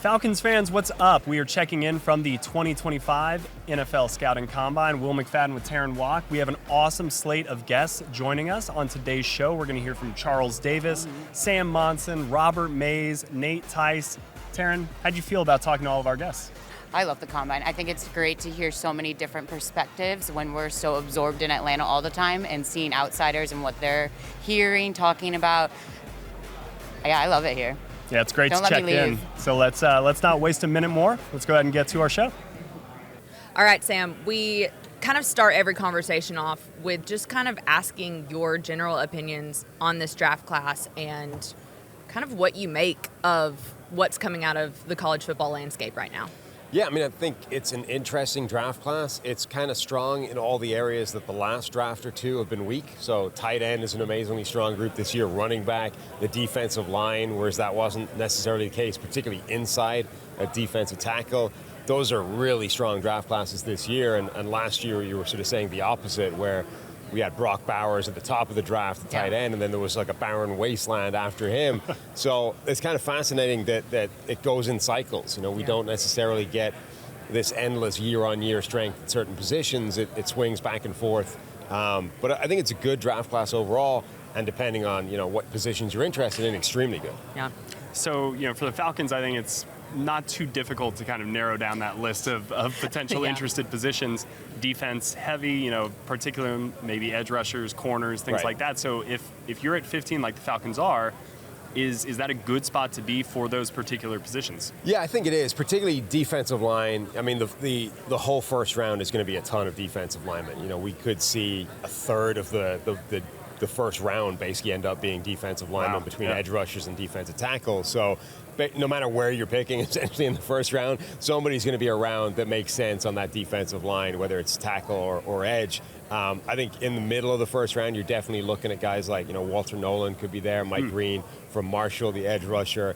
Falcons fans, what's up? We are checking in from the 2025 NFL Scouting Combine. Will McFadden with Terrin Waack. We have an awesome slate of guests joining us on today's show. We're going to hear from Charles Davis, Sam Monson, Robert Mays, Nate Tice. Terrin, how'd you feel about talking to all of our guests? I love the Combine. I think it's great to hear so many different perspectives when we're so absorbed in Atlanta all the time and seeing outsiders and what they're hearing, talking about. Yeah, I love it here. Yeah, it's great to check in. So let's not waste a minute more. Let's go ahead and get to our show. All right, Sam, we kind of start every conversation off with just kind of asking your general opinions on this draft class and kind of what you make of what's coming out of the college football landscape right now. Yeah, I mean, I think it's an interesting draft class. It's kind of strong in all the areas that the last draft or two have been weak. So tight end is an amazingly strong group this year. Running back, the defensive line, whereas that wasn't necessarily the case, particularly inside at defensive tackle. Those are really strong draft classes this year. And last year you were sort of saying the opposite, where we had Brock Bowers at the top of the draft, the tight end, and then there was like a barren wasteland after him. So it's kind of fascinating that it goes in cycles. You know, we don't necessarily get this endless year-on-year strength at certain positions. It swings back and forth. But I think it's a good draft class overall, and depending on, you know, what positions you're interested in, extremely good. Yeah. So, you know, for the Falcons, I think it's not too difficult to kind of narrow down that list of potential interested positions. Defense heavy, you know, particularly maybe edge rushers, corners, things like that. So if you're at 15 like the Falcons are, is that a good spot to be for those particular positions? Yeah, I think it is, particularly defensive line. I mean, the whole first round is going to be a ton of defensive linemen. You know, we could see a third of the first round basically end up being defensive linemen between edge rushers and defensive tackles. So no matter where you're picking, essentially in the first round, somebody's going to be around that makes sense on that defensive line, whether it's tackle or edge. I think in the middle of the first round, you're definitely looking at guys like, you know, Walter Nolan could be there, Mike Green from Marshall, the edge rusher.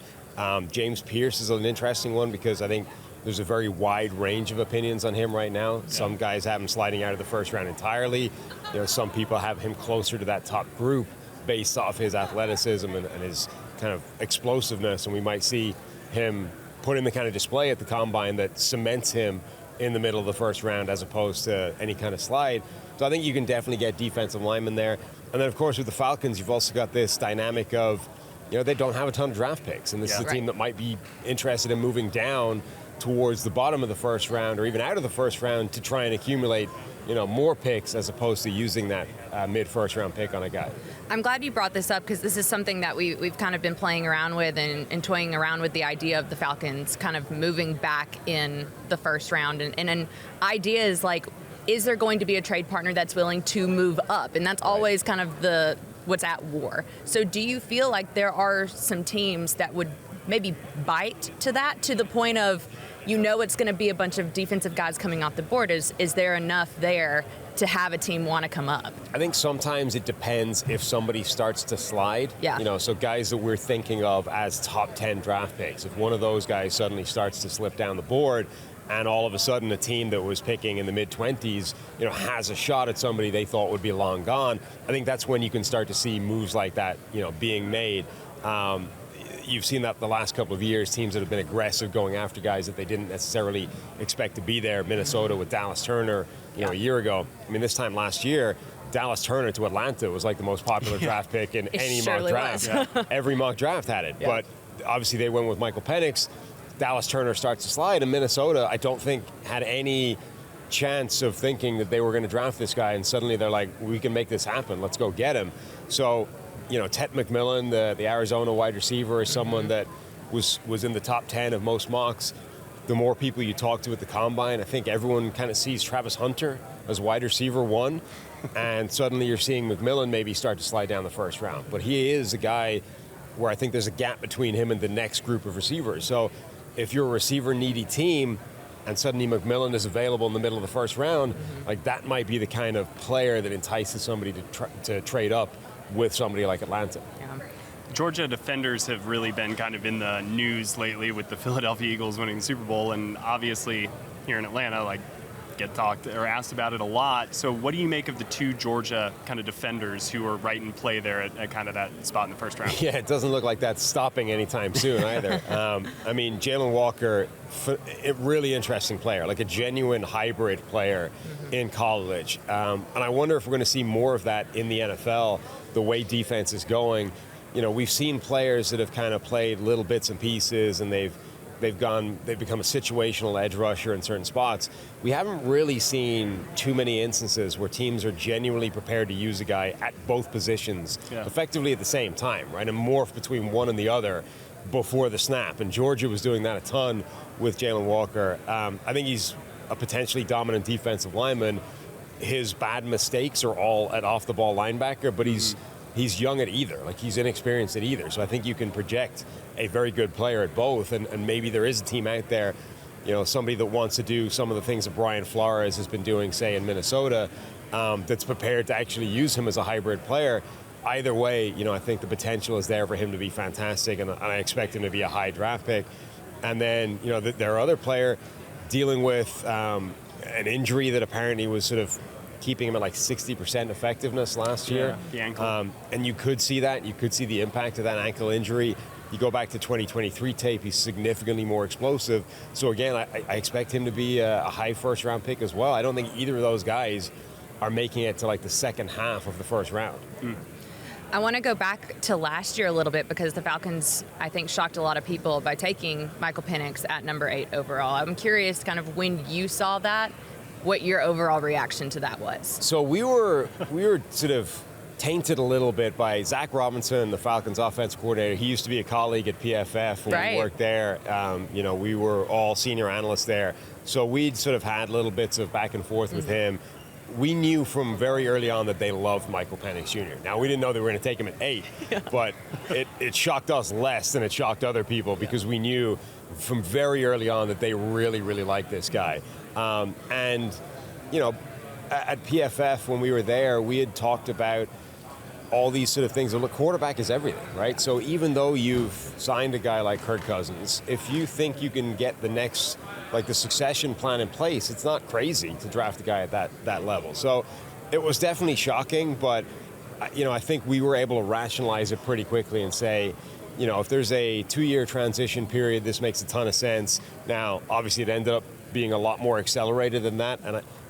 James Pierce is an interesting one because I think there's a very wide range of opinions on him right now. Some guys have him sliding out of the first round entirely. You know, some people have him closer to that top group based off his athleticism and his kind of explosiveness, and we might see him put in the kind of display at the Combine that cements him in the middle of the first round as opposed to any kind of slide. So I think you can definitely get defensive linemen there. And then, of course, with the Falcons, you've also got this dynamic of, you know, they don't have a ton of draft picks, and this is a team that might be interested in moving down towards the bottom of the first round or even out of the first round to try and accumulate, you know, more picks as opposed to using that mid-first round pick on a guy. I'm glad you brought this up because this is something that we've kind of been playing around with and toying around with the idea of the Falcons kind of moving back in the first round. And an idea is like, is there going to be a trade partner that's willing to move up? And that's always kind of what's at war. So do you feel like there are some teams that would maybe bite to that, to the point of, you know, it's going to be a bunch of defensive guys coming off the board? Is there enough there to have a team want to come up? I think sometimes it depends if somebody starts to slide. Yeah. You know, so guys that we're thinking of as top 10 draft picks, if one of those guys suddenly starts to slip down the board and all of a sudden a team that was picking in the mid-20s, you know, has a shot at somebody they thought would be long gone, I think that's when you can start to see moves like that, you know, being made. You've seen that the last couple of years, teams that have been aggressive going after guys that they didn't necessarily expect to be there. Minnesota with Dallas Turner, you know, a year ago. I mean, this time last year, Dallas Turner to Atlanta was like the most popular draft pick in any mock draft. Every mock draft had it. But obviously they went with Michael Penix. Dallas Turner starts to slide, and Minnesota, I don't think, had any chance of thinking that they were going to draft this guy, and suddenly they're like, we can make this happen. Let's go get him. So, you know, Ted McMillan, the Arizona wide receiver, is someone that was in the top 10 of most mocks. The more people you talk to at the Combine, I think everyone kind of sees Travis Hunter as wide receiver 1, and suddenly you're seeing McMillan maybe start to slide down the first round. But he is a guy where I think there's a gap between him and the next group of receivers. So if you're a receiver-needy team and suddenly McMillan is available in the middle of the first round, like that might be the kind of player that entices somebody to trade up with somebody like Atlanta. Georgia defenders have really been kind of in the news lately with the Philadelphia Eagles winning the Super Bowl, and obviously here in Atlanta, like, get talked or asked about it a lot. So what do you make of the two Georgia kind of defenders who are right in play there at kind of that spot in the first round? Yeah, it doesn't look like that's stopping anytime soon either. I mean, Jalen Walker, a really interesting player, like a genuine hybrid player in college. And I wonder if we're going to see more of that in the NFL, the way defense is going. You know, we've seen players that have kind of played little bits and pieces, and they've become a situational edge rusher in certain spots. We haven't really seen too many instances where teams are genuinely prepared to use a guy at both positions effectively at the same time, right? And morph between one and the other before the snap. And Georgia was doing that a ton with Jalen Walker. I think he's a potentially dominant defensive lineman. His bad mistakes are all at off-the-ball linebacker, but he's young at either. Like, he's inexperienced at either. So I think you can project a very good player at both, and maybe there is a team out there, you know, somebody that wants to do some of the things that Brian Flores has been doing, say, in Minnesota, that's prepared to actually use him as a hybrid player. Either way, you know, I think the potential is there for him to be fantastic, and I expect him to be a high draft pick. And then, you know, there are other player dealing with an injury that apparently was sort of keeping him at like 60% effectiveness last year. The ankle. And you could see that. You could see the impact of that ankle injury. You go back to 2023 tape, he's significantly more explosive. So again, I expect him to be a high first-round pick as well. I don't think either of those guys are making it to like the second half of the first round. I want to go back to last year a little bit, because the Falcons, I think, shocked a lot of people by taking Michael Penix at number 8 overall. I'm curious kind of when you saw that, what your overall reaction to that was. So we were sort of tainted a little bit by Zach Robinson, the Falcons offense coordinator. He used to be a colleague at PFF when we worked there. You know, we were all senior analysts there. So we'd sort of had little bits of back and forth with him. We knew from very early on that they loved Michael Penix Jr. Now, we didn't know they were going to take him at 8, but it shocked us less than it shocked other people, because we knew from very early on that they really, really liked this guy. And, you know, at PFF, when we were there, we had talked about all these sort of things. Look, quarterback is everything, right? So even though you've signed a guy like Kirk Cousins, if you think you can get the next, like the succession plan in place, it's not crazy to draft a guy at that level. So it was definitely shocking, but, you know, I think we were able to rationalize it pretty quickly and say, you know, if there's a 2-year transition period, this makes a ton of sense. Now, obviously, it ended up being a lot more accelerated than that,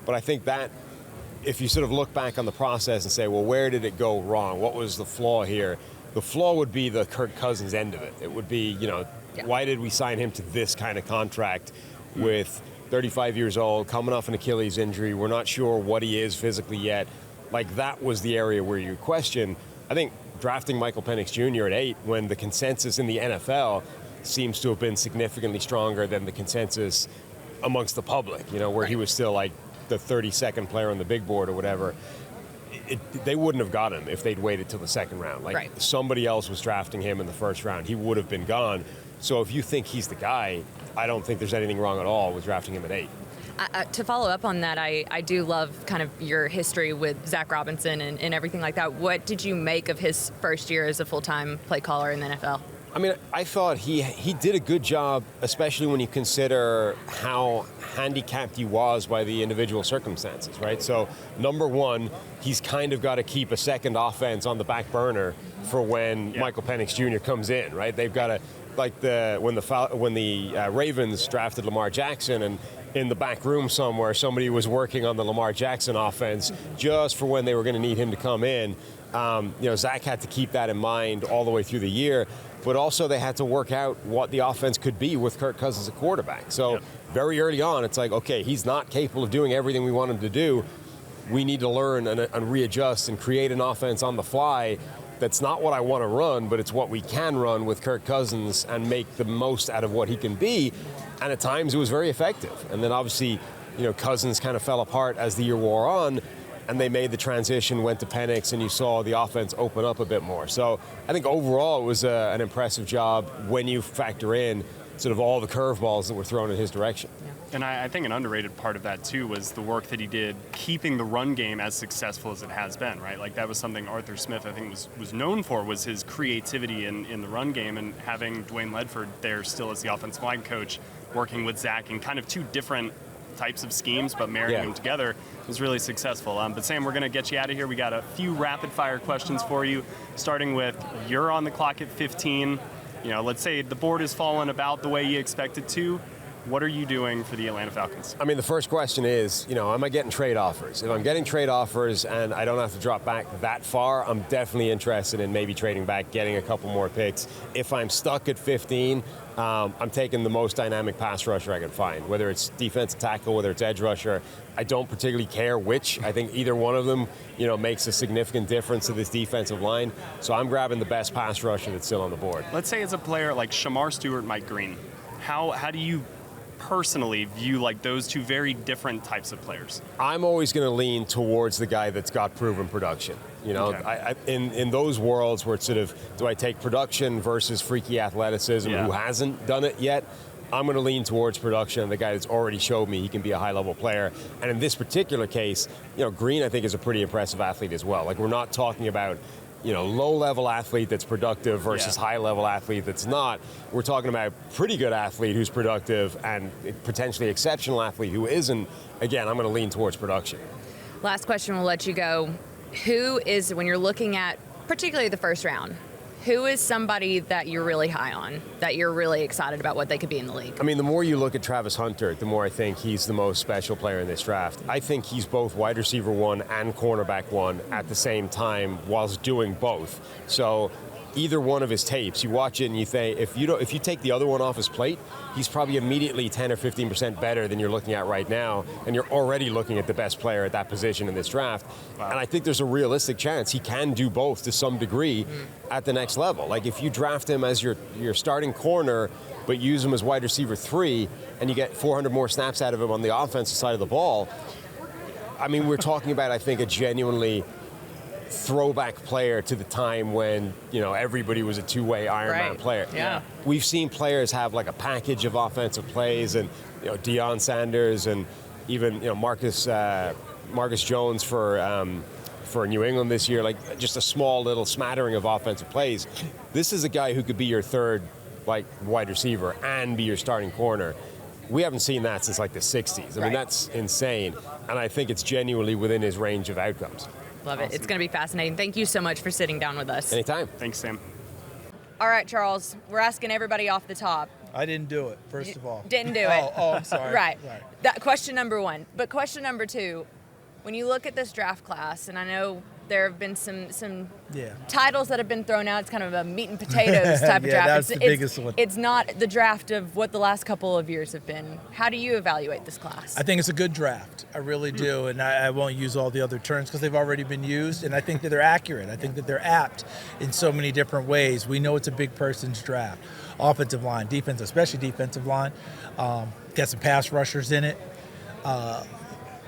but I think that if you sort of look back on the process and say, well, where did it go wrong? What was the flaw here? The flaw would be the Kirk Cousins end of it. It would be, you know, why did we sign him to this kind of contract with 35 years old, coming off an Achilles injury? We're not sure what he is physically yet. Like, that was the area where you question. I think drafting Michael Penix Jr. at 8, when the consensus in the NFL seems to have been significantly stronger than the consensus amongst the public, you know, where he was still like the 32nd player on the big board or whatever. They wouldn't have got him if they'd waited till the second round. Like, somebody else was drafting him in the first round, he would have been gone. So if you think he's the guy, I don't think there's anything wrong at all with drafting him at 8. To follow up on that, I do love kind of your history with Zach Robinson and everything like that. What did you make of his first year as a full-time play caller in the NFL? I mean, I thought he did a good job, especially when you consider how handicapped he was by the individual circumstances, right? So, number one, he's kind of got to keep a second offense on the back burner for when Michael Penix Jr. comes in, right? They've got to, like when the Ravens drafted Lamar Jackson, and in the back room somewhere, somebody was working on the Lamar Jackson offense just for when they were going to need him to come in. You know, Zach had to keep that in mind all the way through the year. But also they had to work out what the offense could be with Kirk Cousins as a quarterback. So very early on, it's like, okay, he's not capable of doing everything we want him to do. We need to learn and readjust and create an offense on the fly that's not what I want to run, but it's what we can run with Kirk Cousins and make the most out of what he can be. And at times it was very effective. And then obviously, you know, Cousins kind of fell apart as the year wore on, and they made the transition, went to Penix, and you saw the offense open up a bit more. So I think overall it was an impressive job when you factor in sort of all the curveballs that were thrown in his direction. And I think an underrated part of that, too, was the work that he did keeping the run game as successful as it has been, right? Like, that was something Arthur Smith, I think, was known for, was his creativity in the run game, and having Dwayne Ledford there still as the offensive line coach, working with Zach in kind of two different types of schemes, but marrying them together was really successful. But Sam, we're going to get you out of here. We got a few rapid-fire questions for you, starting with you're on the clock at 15. Let's say the board has fallen about the way you expect it to. What are you doing for the Atlanta Falcons? I mean, the first question is, am I getting trade offers? If I'm getting trade offers and I don't have to drop back that far, I'm definitely interested in maybe trading back, getting a couple more picks. If I'm stuck at 15, I'm taking the most dynamic pass rusher I can find, whether it's defensive tackle, whether it's edge rusher. I don't particularly care which. I think either one of them, makes a significant difference to this defensive line. So I'm grabbing the best pass rusher that's still on the board. Let's say it's a player like Shamar Stewart, Mike Green. How do you personally view like those two very different types of players? I'm always going to lean towards the guy that's got proven production. Okay. In those worlds where it's sort of, do I take production versus freaky athleticism who hasn't done it yet? I'm going to lean towards production, the guy that's already showed me he can be a high-level player. And in this particular case, Green, I think, is a pretty impressive athlete as well. Like, we're not talking about low-level athlete that's productive versus high-level athlete that's not. We're talking about pretty good athlete who's productive and potentially exceptional athlete who isn't. Again, I'm going to lean towards production. Last question, we'll let you go. Who is, when you're looking at particularly the first round, who is somebody that you're really high on, that you're really excited about what they could be in the league? I mean, the more you look at Travis Hunter, the more I think he's the most special player in this draft. I think he's both wide receiver 1 and cornerback 1 at the same time whilst doing both. So either one of his tapes, you watch it and you think, if you take the other one off his plate, he's probably immediately 10 or 15% better than you're looking at right now, and you're already looking at the best player at that position in this draft. Wow. And I think there's a realistic chance he can do both to some degree at the next level. Like, if you draft him as your starting corner, but use him as wide receiver 3, and you get 400 more snaps out of him on the offensive side of the ball, I mean, we're talking about, I think, a genuinely throwback player to the time when everybody was a two-way Iron Man player. Yeah. We've seen players have like a package of offensive plays, and Deion Sanders and even Marcus Jones for New England this year, like just a small little smattering of offensive plays. This is a guy who could be your third wide receiver and be your starting corner. We haven't seen that since like the 60s. I mean, that's insane, and I think it's genuinely within his range of outcomes. Love it. Awesome. It's going to be fascinating. Thank you so much for sitting down with us. Anytime. Thanks, Sam. All right, Charles, we're asking everybody off the top. I didn't do it, first of all. Didn't do it. Oh, I'm sorry. Right. Sorry. That question number 1. But question number 2, when you look at this draft class, and I know there have been some titles that have been thrown out. It's kind of a meat and potatoes type of draft. That's the biggest one. It's not the draft of what the last couple of years have been. How do you evaluate this class? I think it's a good draft. I really do, and I won't use all the other terms because they've already been used, and I think that they're accurate. I think that they're apt in so many different ways. We know it's a big person's draft. Offensive line, defense, especially defensive line. Got some pass rushers in it.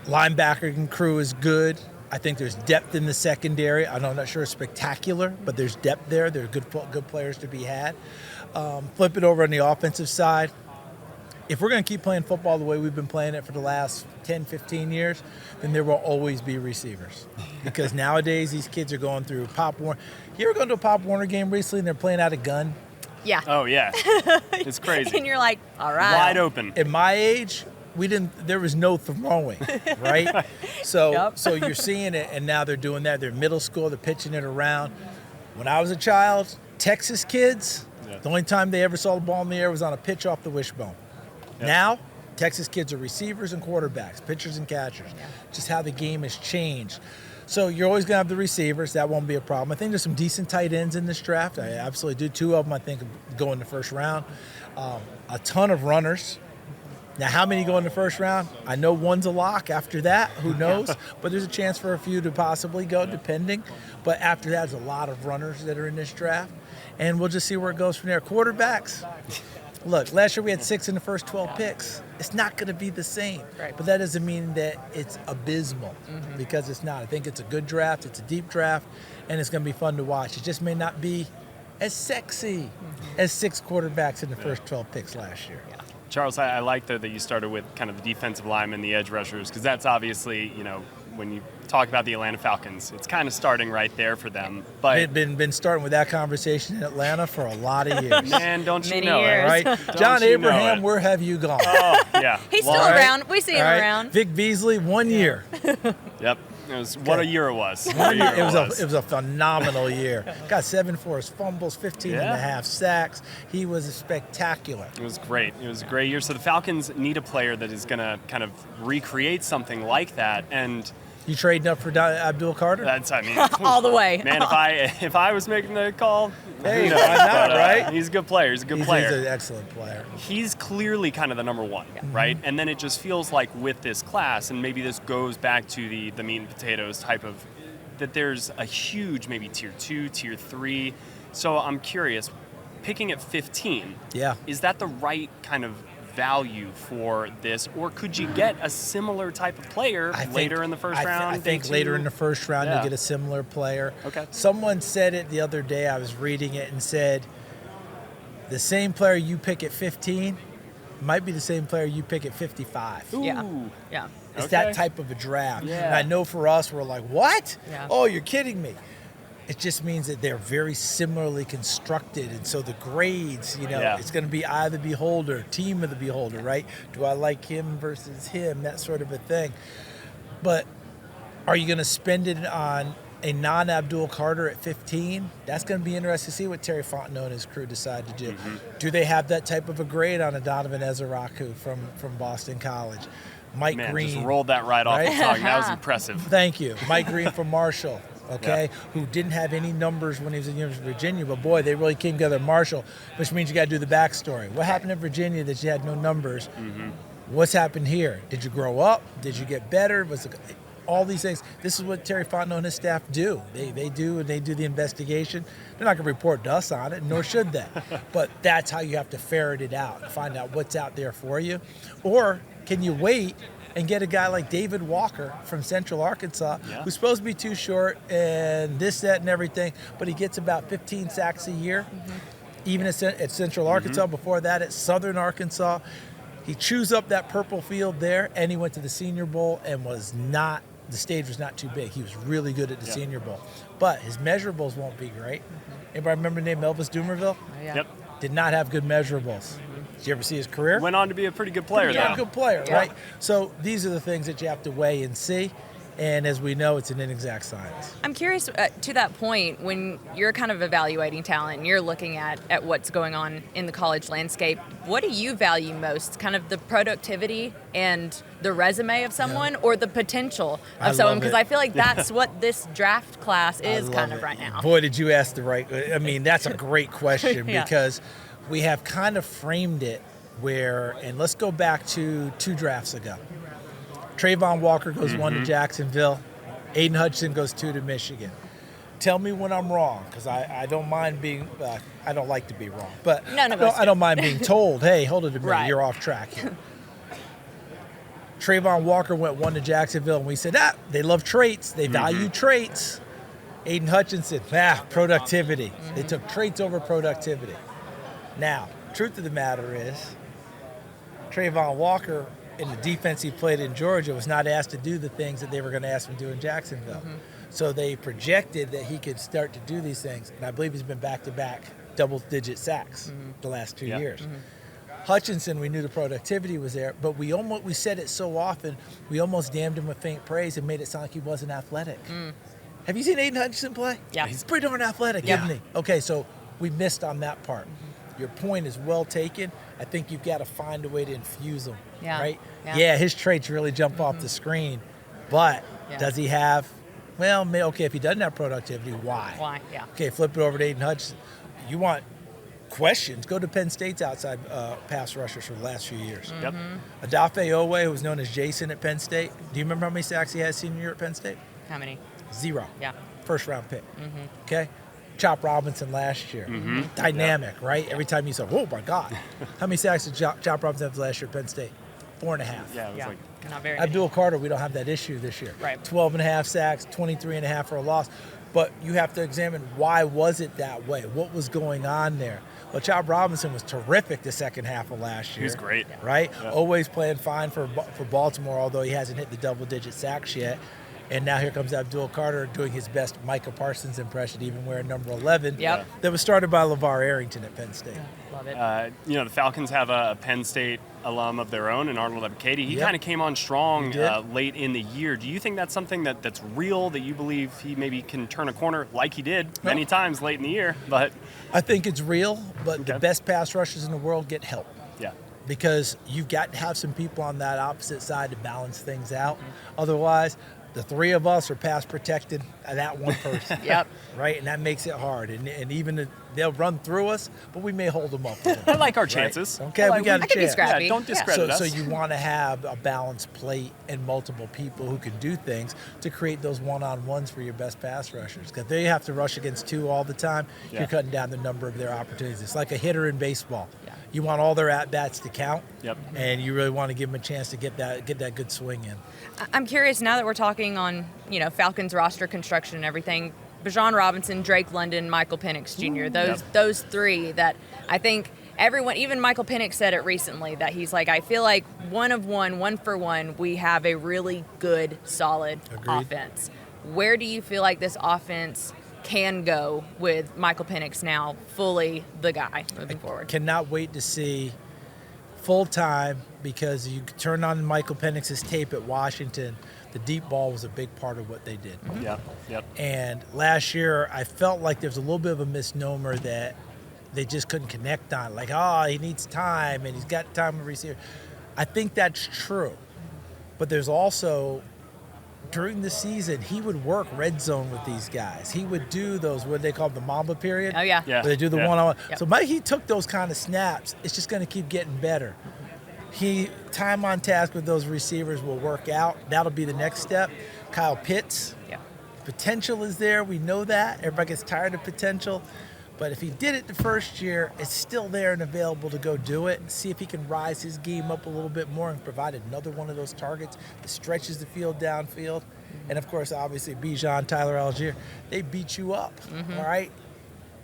Linebacker crew is good. I think there's depth in the secondary. I'm not sure it's spectacular, but there's depth there. There are good players to be had. Flip it over on the offensive side. If we're going to keep playing football the way we've been playing it for the last 10, 15 years, then there will always be receivers. Because nowadays these kids are going through Pop Warner. You ever gone to a Pop Warner game recently and they're playing out a gun? Yeah. Oh, yeah. It's crazy. And you're like, all right. Wide open. At my age, there was no throwing, right? So you're seeing it, and now they're doing that. They're middle school, they're pitching it around. When I was a child, Texas kids, the only time they ever saw the ball in the air was on a pitch off the wishbone. Yep. Now, Texas kids are receivers and quarterbacks, pitchers and catchers. Yeah. Just how the game has changed. So you're always going to have the receivers. That won't be a problem. I think there's some decent tight ends in this draft. I absolutely do. 2 of them, I think, go in the first round. A ton of runners. Now, how many go in the first round? I know one's a lock. After that, who knows? But there's a chance for a few to possibly go, depending. But after that, there's a lot of runners that are in this draft. And we'll just see where it goes from there. Quarterbacks. Look, last year we had 6 in the first 12 picks. It's not going to be the same. Right. But that doesn't mean that it's abysmal, because it's not. I think it's a good draft. It's a deep draft. And it's going to be fun to watch. It just may not be as sexy as 6 quarterbacks in the first 12 picks last year. Yeah. Charles, I like that you started with kind of the defensive linemen, the edge rushers, because that's obviously, when you talk about the Atlanta Falcons, it's kind of starting right there for them. But been starting with that conversation in Atlanta for a lot of years. Man, don't you Many know years. it? Right? Don't John you know Abraham, it? where have you gone? Oh, yeah. He's still Well, around. We see him All right? around. Vic Beasley, 1 year. Yep. What a year it was. It What a year was a phenomenal year. Got 7 forced fumbles, 15 and a half sacks. He was spectacular. It was great. It was a great year. So the Falcons need a player that is going to kind of recreate something like that. And You trading up for Abdul Carter? that's, I mean, All the way. man, if I was making the call, Hey, who knows? why not, But, right? He's a good player. He's a good player. He's an excellent player. He's clearly kind of the number one, right? And then it just feels like with this class, and maybe this goes back to the meat and potatoes type of, that there's a huge maybe tier 2, tier 3. So I'm curious, picking at 15, Yeah. is that the right kind of value for this, or could you get a similar type of player later in the first round? I think day later two? in the first round Yeah. you'll get a similar player. Okay. Someone said it the other day, I was reading it, and said the same player you pick at 15 might be the same player you pick at 55. Yeah. Ooh. Yeah. It's Okay. that type of a draft. Yeah. And I know for us, we're like, what? Yeah. Oh, you're kidding me. It just means that they're very similarly constructed. And so the grades, Yeah. it's going to be eye of the beholder, team of the beholder, right? Do I like him versus him? That sort of a thing. But are you going to spend it on a non-Abdul Carter at 15? That's going to be interesting to see what Terry Fontenot and his crew decide to do. Do they have that type of a grade on a Donovan Ezeraku from Boston College? Mike Man, Green. just rolled that right off Right? the tongue. That was impressive. Thank you. Mike Green from Marshall, okay, who didn't have any numbers when he was in University of Virginia, but boy, they really came together at Marshall, which means you got to do the backstory. What happened in Virginia that you had no numbers? What's happened here? Did you grow up? Did you get better? All these things. This is what Terry Fontenot and his staff do. They do the investigation. They're not going to report to us on it, nor should they. But that's how you have to ferret it out and find out what's out there for you. Or can you wait and get a guy like David Walker from Central Arkansas, who's supposed to be too short and this, that, and everything, but he gets about 15 sacks a year, even at Central Arkansas. Before that, at Southern Arkansas. He chews up that purple field there, and he went to the Senior Bowl and the stage was not too big. He was really good at the Senior Bowl. But his measurables won't be great. Anybody remember the name Elvis Dumerville? Yeah. Yep. Did not have good measurables. Did you ever see his career? Went on to be a pretty good player, Yeah, though. good player, right? So these are the things that you have to weigh and see. And as we know, it's an inexact science. I'm curious to that point, when you're kind of evaluating talent and you're looking at what's going on in the college landscape, what do you value most? Kind of the productivity and the resume of someone, or the potential I of someone? love Because it. I feel like that's what this draft class I is love kind of it. right now. Boy, did you ask the right. I mean, that's a great question Yeah. because we have kind of framed it where, and let's go back to 2 drafts ago. Trayvon Walker goes 1 to Jacksonville. Aiden Hutchinson goes 2 to Michigan. Tell me when I'm wrong, because I don't mind being. I don't like to be wrong, but None of us I don't mind being told, "Hey, hold it a minute, Right. you're off track here." Trayvon Walker went 1 to Jacksonville, and we said, they love traits. They value traits. Aiden Hutchinson, productivity. They took traits over productivity. Now, truth of the matter is, Trayvon Walker, in the defense he played in Georgia, was not asked to do the things that they were going to ask him to do in Jacksonville. So they projected that he could start to do these things. And I believe he's been back-to-back double-digit sacks the last 2 years. Hutchinson, we knew the productivity was there, but we said it so often, we almost damned him with faint praise and made it sound like he wasn't athletic. Have you seen Aiden Hutchinson play? Yeah. He's pretty darn athletic, Yeah. isn't he? Okay, so we missed on that part. Your point is well taken. I think you've got to find a way to infuse him, Yeah. right? Yeah. Yeah, his traits really jump off the screen, but Yeah. does he have, well, okay, if he doesn't have productivity, why? Why? Yeah. Okay, flip it over to Aiden Hutchinson. You want questions, go to Penn State's outside pass rushers for the last few years. Yep. Adafe Owe, who was known as Jason at Penn State. Do you remember how many sacks he had senior year at Penn State? How many? 0. Yeah. First round pick. Okay? Chop Robinson last year. Dynamic, right? Every time you said, oh my God. How many sacks did Chop Robinson have last year at Penn State? 4.5. Yeah, it was Yeah. like Not very. Abdul Carter, we don't have that issue this year. Right. 12.5 sacks, 23.5 for a loss. But you have to examine, why was it that way? What was going on there? Well, Chop Robinson was terrific the second half of last year. he was great. Right? Yeah. Always playing fine for Baltimore, although he hasn't hit the double-digit sacks yet. And now here comes Abdul Carter doing his best Micah Parsons impression, even wearing number 11. Yep. That was started by LeVar Arrington at Penn State. Love it. The Falcons have a Penn State alum of their own, and Arnold Ebiketie. He Yep. kind of came on strong He did. late in the year. Do you think that's something that's real, that you believe he maybe can turn a corner like he did many times late in the year? But I think it's real, but Okay. the best pass rushers in the world get help. yeah, Because you've got to have some people on that opposite side to balance things out. Otherwise, the three of us are pass protected by that one person. Yep. Right? And that makes it hard. And even they'll run through us, but we may hold them up. a little I bit, like our right? chances. Okay, we got a I could be chance. scrappy. Yeah, don't Yeah. discredit So us. you want to have a balanced plate and multiple people who can do things to create those one-on-ones for your best pass rushers. Because they have to rush against two all the time. Yeah. You're cutting down the number of their opportunities. It's like a hitter in baseball. Yeah. You want all their at-bats to count. Yep. And you really want to give them a chance to get that good swing in. I'm curious, now that we're talking on, Falcons roster construction and everything, Bijan Robinson, Drake London, Michael Penix Jr., those three that I think everyone, even Michael Penix said it recently, that he's like, I feel like one for one, we have a really good, solid Agreed. offense. Where do you feel like this offense can go with Michael Penix now fully the guy moving forward? Cannot wait to see full time, because you turn on Michael Penix's tape at Washington. The deep ball was a big part of what they did. Yep. And last year, I felt like there was a little bit of a misnomer that they just couldn't connect on. Like, he needs time, and he's got time to receive. I think that's true. But there's also, during the season, he would work red zone with these guys. He would do those, what they call the Mamba period. Oh, yeah. Yeah. Where they do the Yeah. one-on-one. Yep. So Mike, he took those kind of snaps. It's just going to keep getting better. Time on task with those receivers will work out. That'll be the next step. Kyle Pitts, Yeah. potential is there. We know that. Everybody gets tired of potential. But if he did it the first year, it's still there and available to go do it. See if he can rise his game up a little bit more and provide another one of those targets that stretches the field downfield. And, of course, obviously, Bijan, Tyler Algier, they beat you up, all right?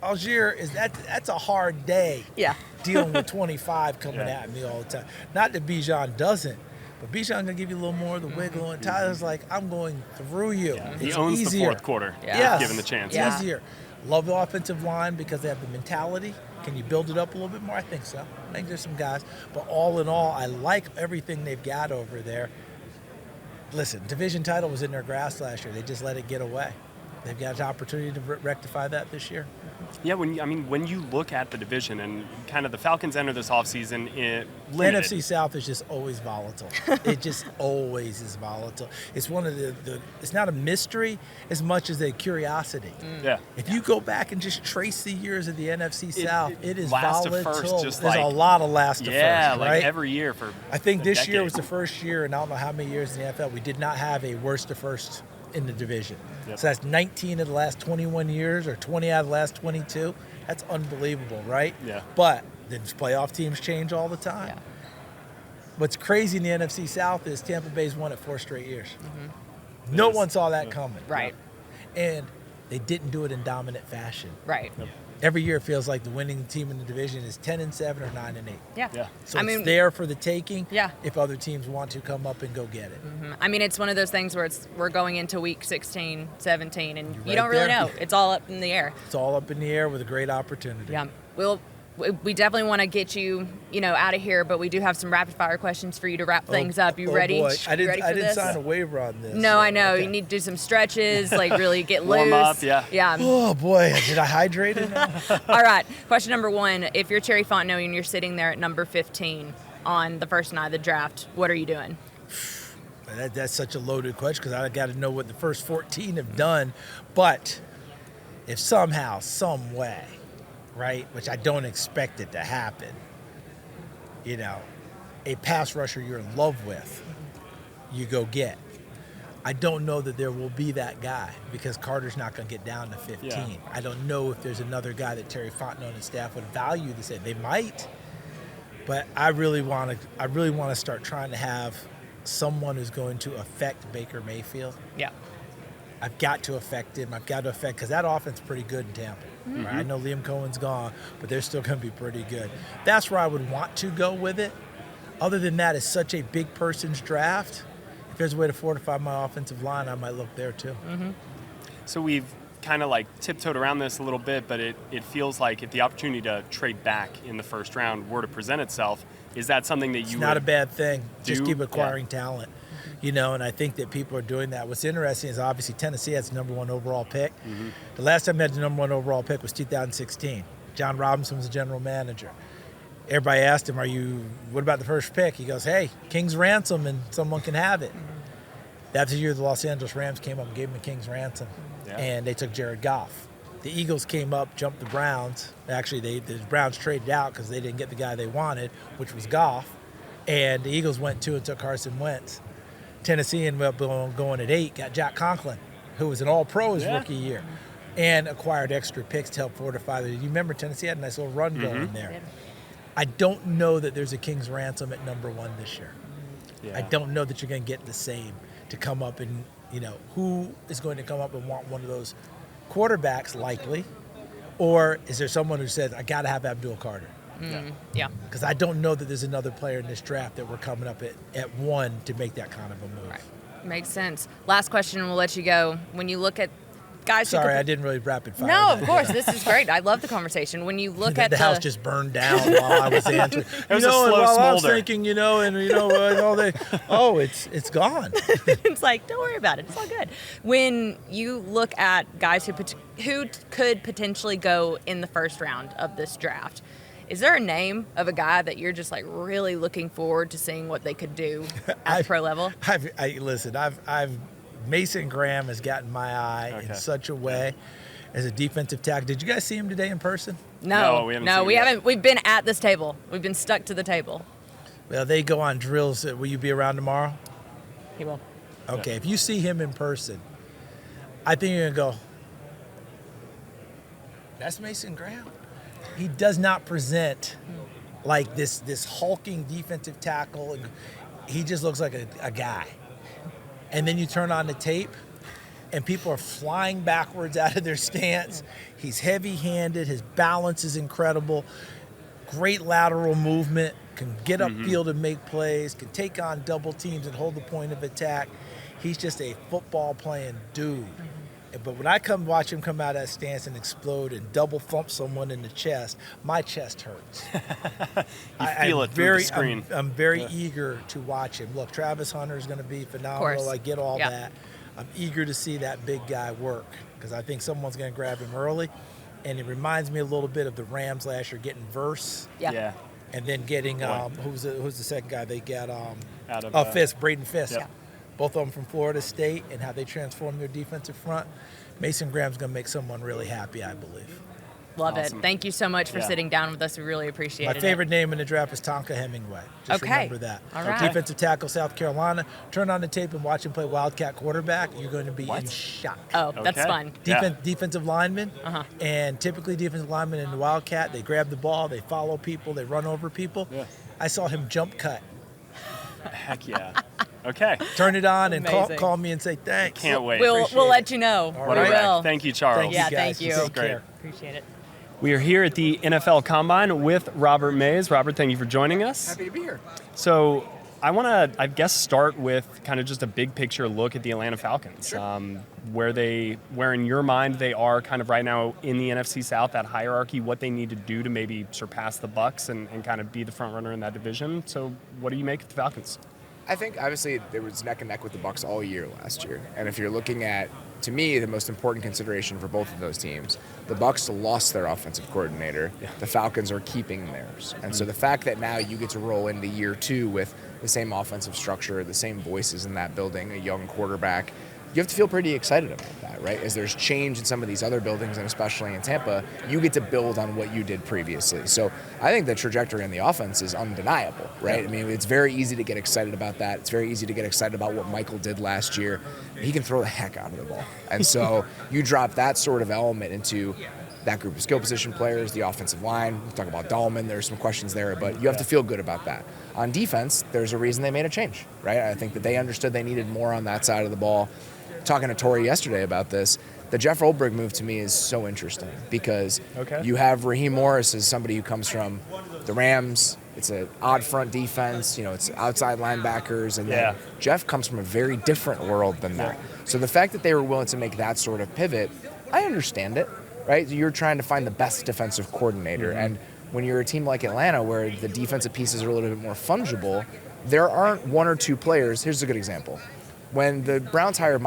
Algier, that's a hard day. Yeah. Dealing with 25 coming Yeah. at me all the time. Not that Bijan doesn't, but Bijan gonna give you a little more of the wiggle, and Tyler's like, I'm going through you. Yeah. He It's owns easier. the fourth quarter. Yeah. Yes. Given the chance. Yeah. It's easier. Love the offensive line because they have the mentality. Can you build it up a little bit more? I think so. I think there's some guys. But all in all, I like everything they've got over there. Listen, division title was in their grasp last year. They just let it get away. They've got an opportunity to rectify that this year. Yeah, when you look at the division and kind of the Falcons enter this offseason limited. NFC South is just always volatile. It just always is volatile. It's one of it's not a mystery as much as a curiosity. Yeah. If you go back and just trace the years of the NFC South, it is last to volatile. first, just There's like- a lot of last to Yeah, first, like right? every year for I think a this year decade. was the first year, and I don't know how many years in the NFL, we did not have a worst to first in the division. Yep. So that's 19 of the last 21 years, or 20 out of the last 22. That's unbelievable, right? Yeah. But the playoff teams change all the time. Yeah. What's crazy in the NFC South is Tampa Bay's won it 4 straight years. No one saw that coming. Right. And they didn't do it in dominant fashion. Right. Every year it feels like the winning team in the division is 10-7 or 9-8. Yeah. Yeah. So I it's mean, there for the taking Yeah. if other teams want to come up and go get it. I mean, it's one of those things where we're going into week 16, 17, and You're you right don't really there. know. It's all up in the air. It's all up in the air with a great opportunity. Yeah. We definitely want to get you, out of here, but we do have some rapid fire questions for you to wrap things up. You ready? Boy. I You ready for didn't this? sign a waiver on this. No, I know. Okay. You need to do some stretches, like really get Warm loose. up, yeah. Yeah. Oh boy, did I hydrate it? All right. Question number 1. If you're Terry Fontenot and you're sitting there at number 15 on the first night of the draft, what are you doing? That's such a loaded question because I got to know what the first 14 have done. But if somehow, some way, right, which I don't expect it to happen, a pass rusher you're in love with, you go get. I don't know that there will be that guy because Carter's not going to get down to 15. Yeah. I don't know if there's another guy that Terry Fontenot and staff would value the same. They might, but I really want to start trying to have someone who's going to affect Baker Mayfield. Yeah. I've got to affect him. I've got to affect because that offense is pretty good in Tampa. Right? I know Liam Cohen's gone, but they're still going to be pretty good. That's where I would want to go with it. Other than that, it's such a big person's draft. if there's a way to fortify my offensive line, I might look there too. Mm-hmm. So we've kind of like tiptoed around this a little bit, but it feels like if the opportunity to trade back in the first round were to present itself, is that something that you It's would not a bad thing. Just do? keep acquiring talent. You know, and I think that people are doing that. What's interesting is obviously Tennessee has the number 1 overall pick. Mm-hmm. The last time they had the number 1 overall pick was 2016. John Robinson was the general manager. Everybody asked him, what about the first pick? He goes, hey, King's ransom and someone can have it. That's the year the Los Angeles Rams came up and gave him a King's ransom. Yeah. And they took Jared Goff. The Eagles came up, jumped the Browns. Actually, the Browns traded out because they didn't get the guy they wanted, which was Goff. And the Eagles went 2 and took Carson Wentz. Tennessee ended up going at 8, got Jack Conklin, who was an all-pro his rookie year, and acquired extra picks to help fortify the. You remember Tennessee had a nice little run going there. Yeah. I don't know that there's a King's ransom at number 1 this year. Yeah. I don't know that you're going to get the same to come up and, who is going to come up and want one of those quarterbacks likely, or is there someone who says, I got to have Abdul Carter? Yeah. Because I don't know that there's another player in this draft that we're coming up at 1 to make that kind of a move. Right. Makes sense. Last question, and we'll let you go. When you look at guys Sorry, who I didn't really rapid fire. No, that. of course. This is great. I love the conversation. When you look at the house just burned down while I was answering. It was a slow and while I was smolder. thinking, it's gone. It's like, don't worry about it. It's all good. When you look at guys who could potentially go in the first round of this draft, is there a name of a guy that you're just like really looking forward to seeing what they could do at pro level? I've Mason Graham has gotten my eye in such a way as a defensive tackle. Did you guys see him today in person? No, we haven't seen him we yet. haven't. We've been at this table. We've been stuck to the table. Well, they go on drills. Will you be around tomorrow? He will. Okay, if you see him in person, I think you're going to go, that's Mason Graham. He does not present like this hulking defensive tackle. And he just looks like a guy. And then you turn on the tape, and people are flying backwards out of their stance. He's heavy-handed. His balance is incredible. Great lateral movement. Can get upfield and make plays. Can take on double teams and hold the point of attack. He's just a football-playing dude. But when I watch him come out of that stance and explode and double thump someone in the chest, my chest hurts. You feel it through the screen. I'm very eager to watch him. Look, Travis Hunter is going to be phenomenal. I get all that. I'm eager to see that big guy work because I think someone's going to grab him early. And it reminds me a little bit of the Rams last year getting Verse. Yeah. And then getting, who's the second guy they got? Out of Fisk, Braden Fisk. Yep. Both of them from Florida State, and how they transform their defensive front. Mason Graham's going to make someone really happy, I believe. Love Awesome. it. Thank you so much for sitting down with us. We really appreciate it. My favorite name in the draft is Tonka Hemingway. Just remember that. All right. Defensive tackle, South Carolina. Turn on the tape and watch him play Wildcat quarterback. You're going to be in shock. Oh, that's Okay. fun. Defensive lineman, and typically defensive linemen in the Wildcat, they grab the ball, they follow people, they run over people. Yeah. I saw him jump cut. Heck yeah. Okay. Turn it on and Amazing. call me and say thanks. Can't wait. We'll Appreciate let you know. All What We a right. wreck. will. Thank you, Charles. Thank you, Yeah, guys. thank you. Take Great. care. Appreciate it. We are here at the NFL Combine with Robert Mays. Robert, thank you for joining us. Happy to be here. So I want to, I guess, start with kind of just a big picture look at the Atlanta Falcons, where in your mind they are kind of right now in the NFC South, that hierarchy, what they need to do to maybe surpass the Bucs and kind of be the front runner in that division. So what do you make of the Falcons? I think obviously there was neck and neck with the Bucs all year last year, and if you're looking at, to me, the most important consideration for both of those teams, the Bucs lost their offensive coordinator. The Falcons are keeping theirs, and so the fact that now you get to roll into year 2 with the same offensive structure, the same voices in that building, a young quarterback, you have to feel pretty excited about that, right? As there's change in some of these other buildings, and especially in Tampa, you get to build on what you did previously. So I think the trajectory on the offense is undeniable, right? I mean, it's very easy to get excited about that. It's very easy to get excited about what Michael did last year. He can throw the heck out of the ball. And so you drop that sort of element into that group of skill position players, the offensive line. We'll talk about Dahlman. There's some questions there, but you have to feel good about that. On defense, there's a reason they made a change, right? I think that they understood they needed more on that side of the ball. Talking to Tori yesterday about this, the Jeff Olbrich move to me is so interesting because you have Raheem Morris as somebody who comes from the Rams, It's an odd front defense, it's outside linebackers, and then Jeff comes from a very different world than that. So the fact that they were willing to make that sort of pivot, I understand it, right? You're trying to find the best defensive coordinator, and when you're a team like Atlanta where the defensive pieces are a little bit more fungible, there aren't one or two players. Here's a good example. When the Browns hired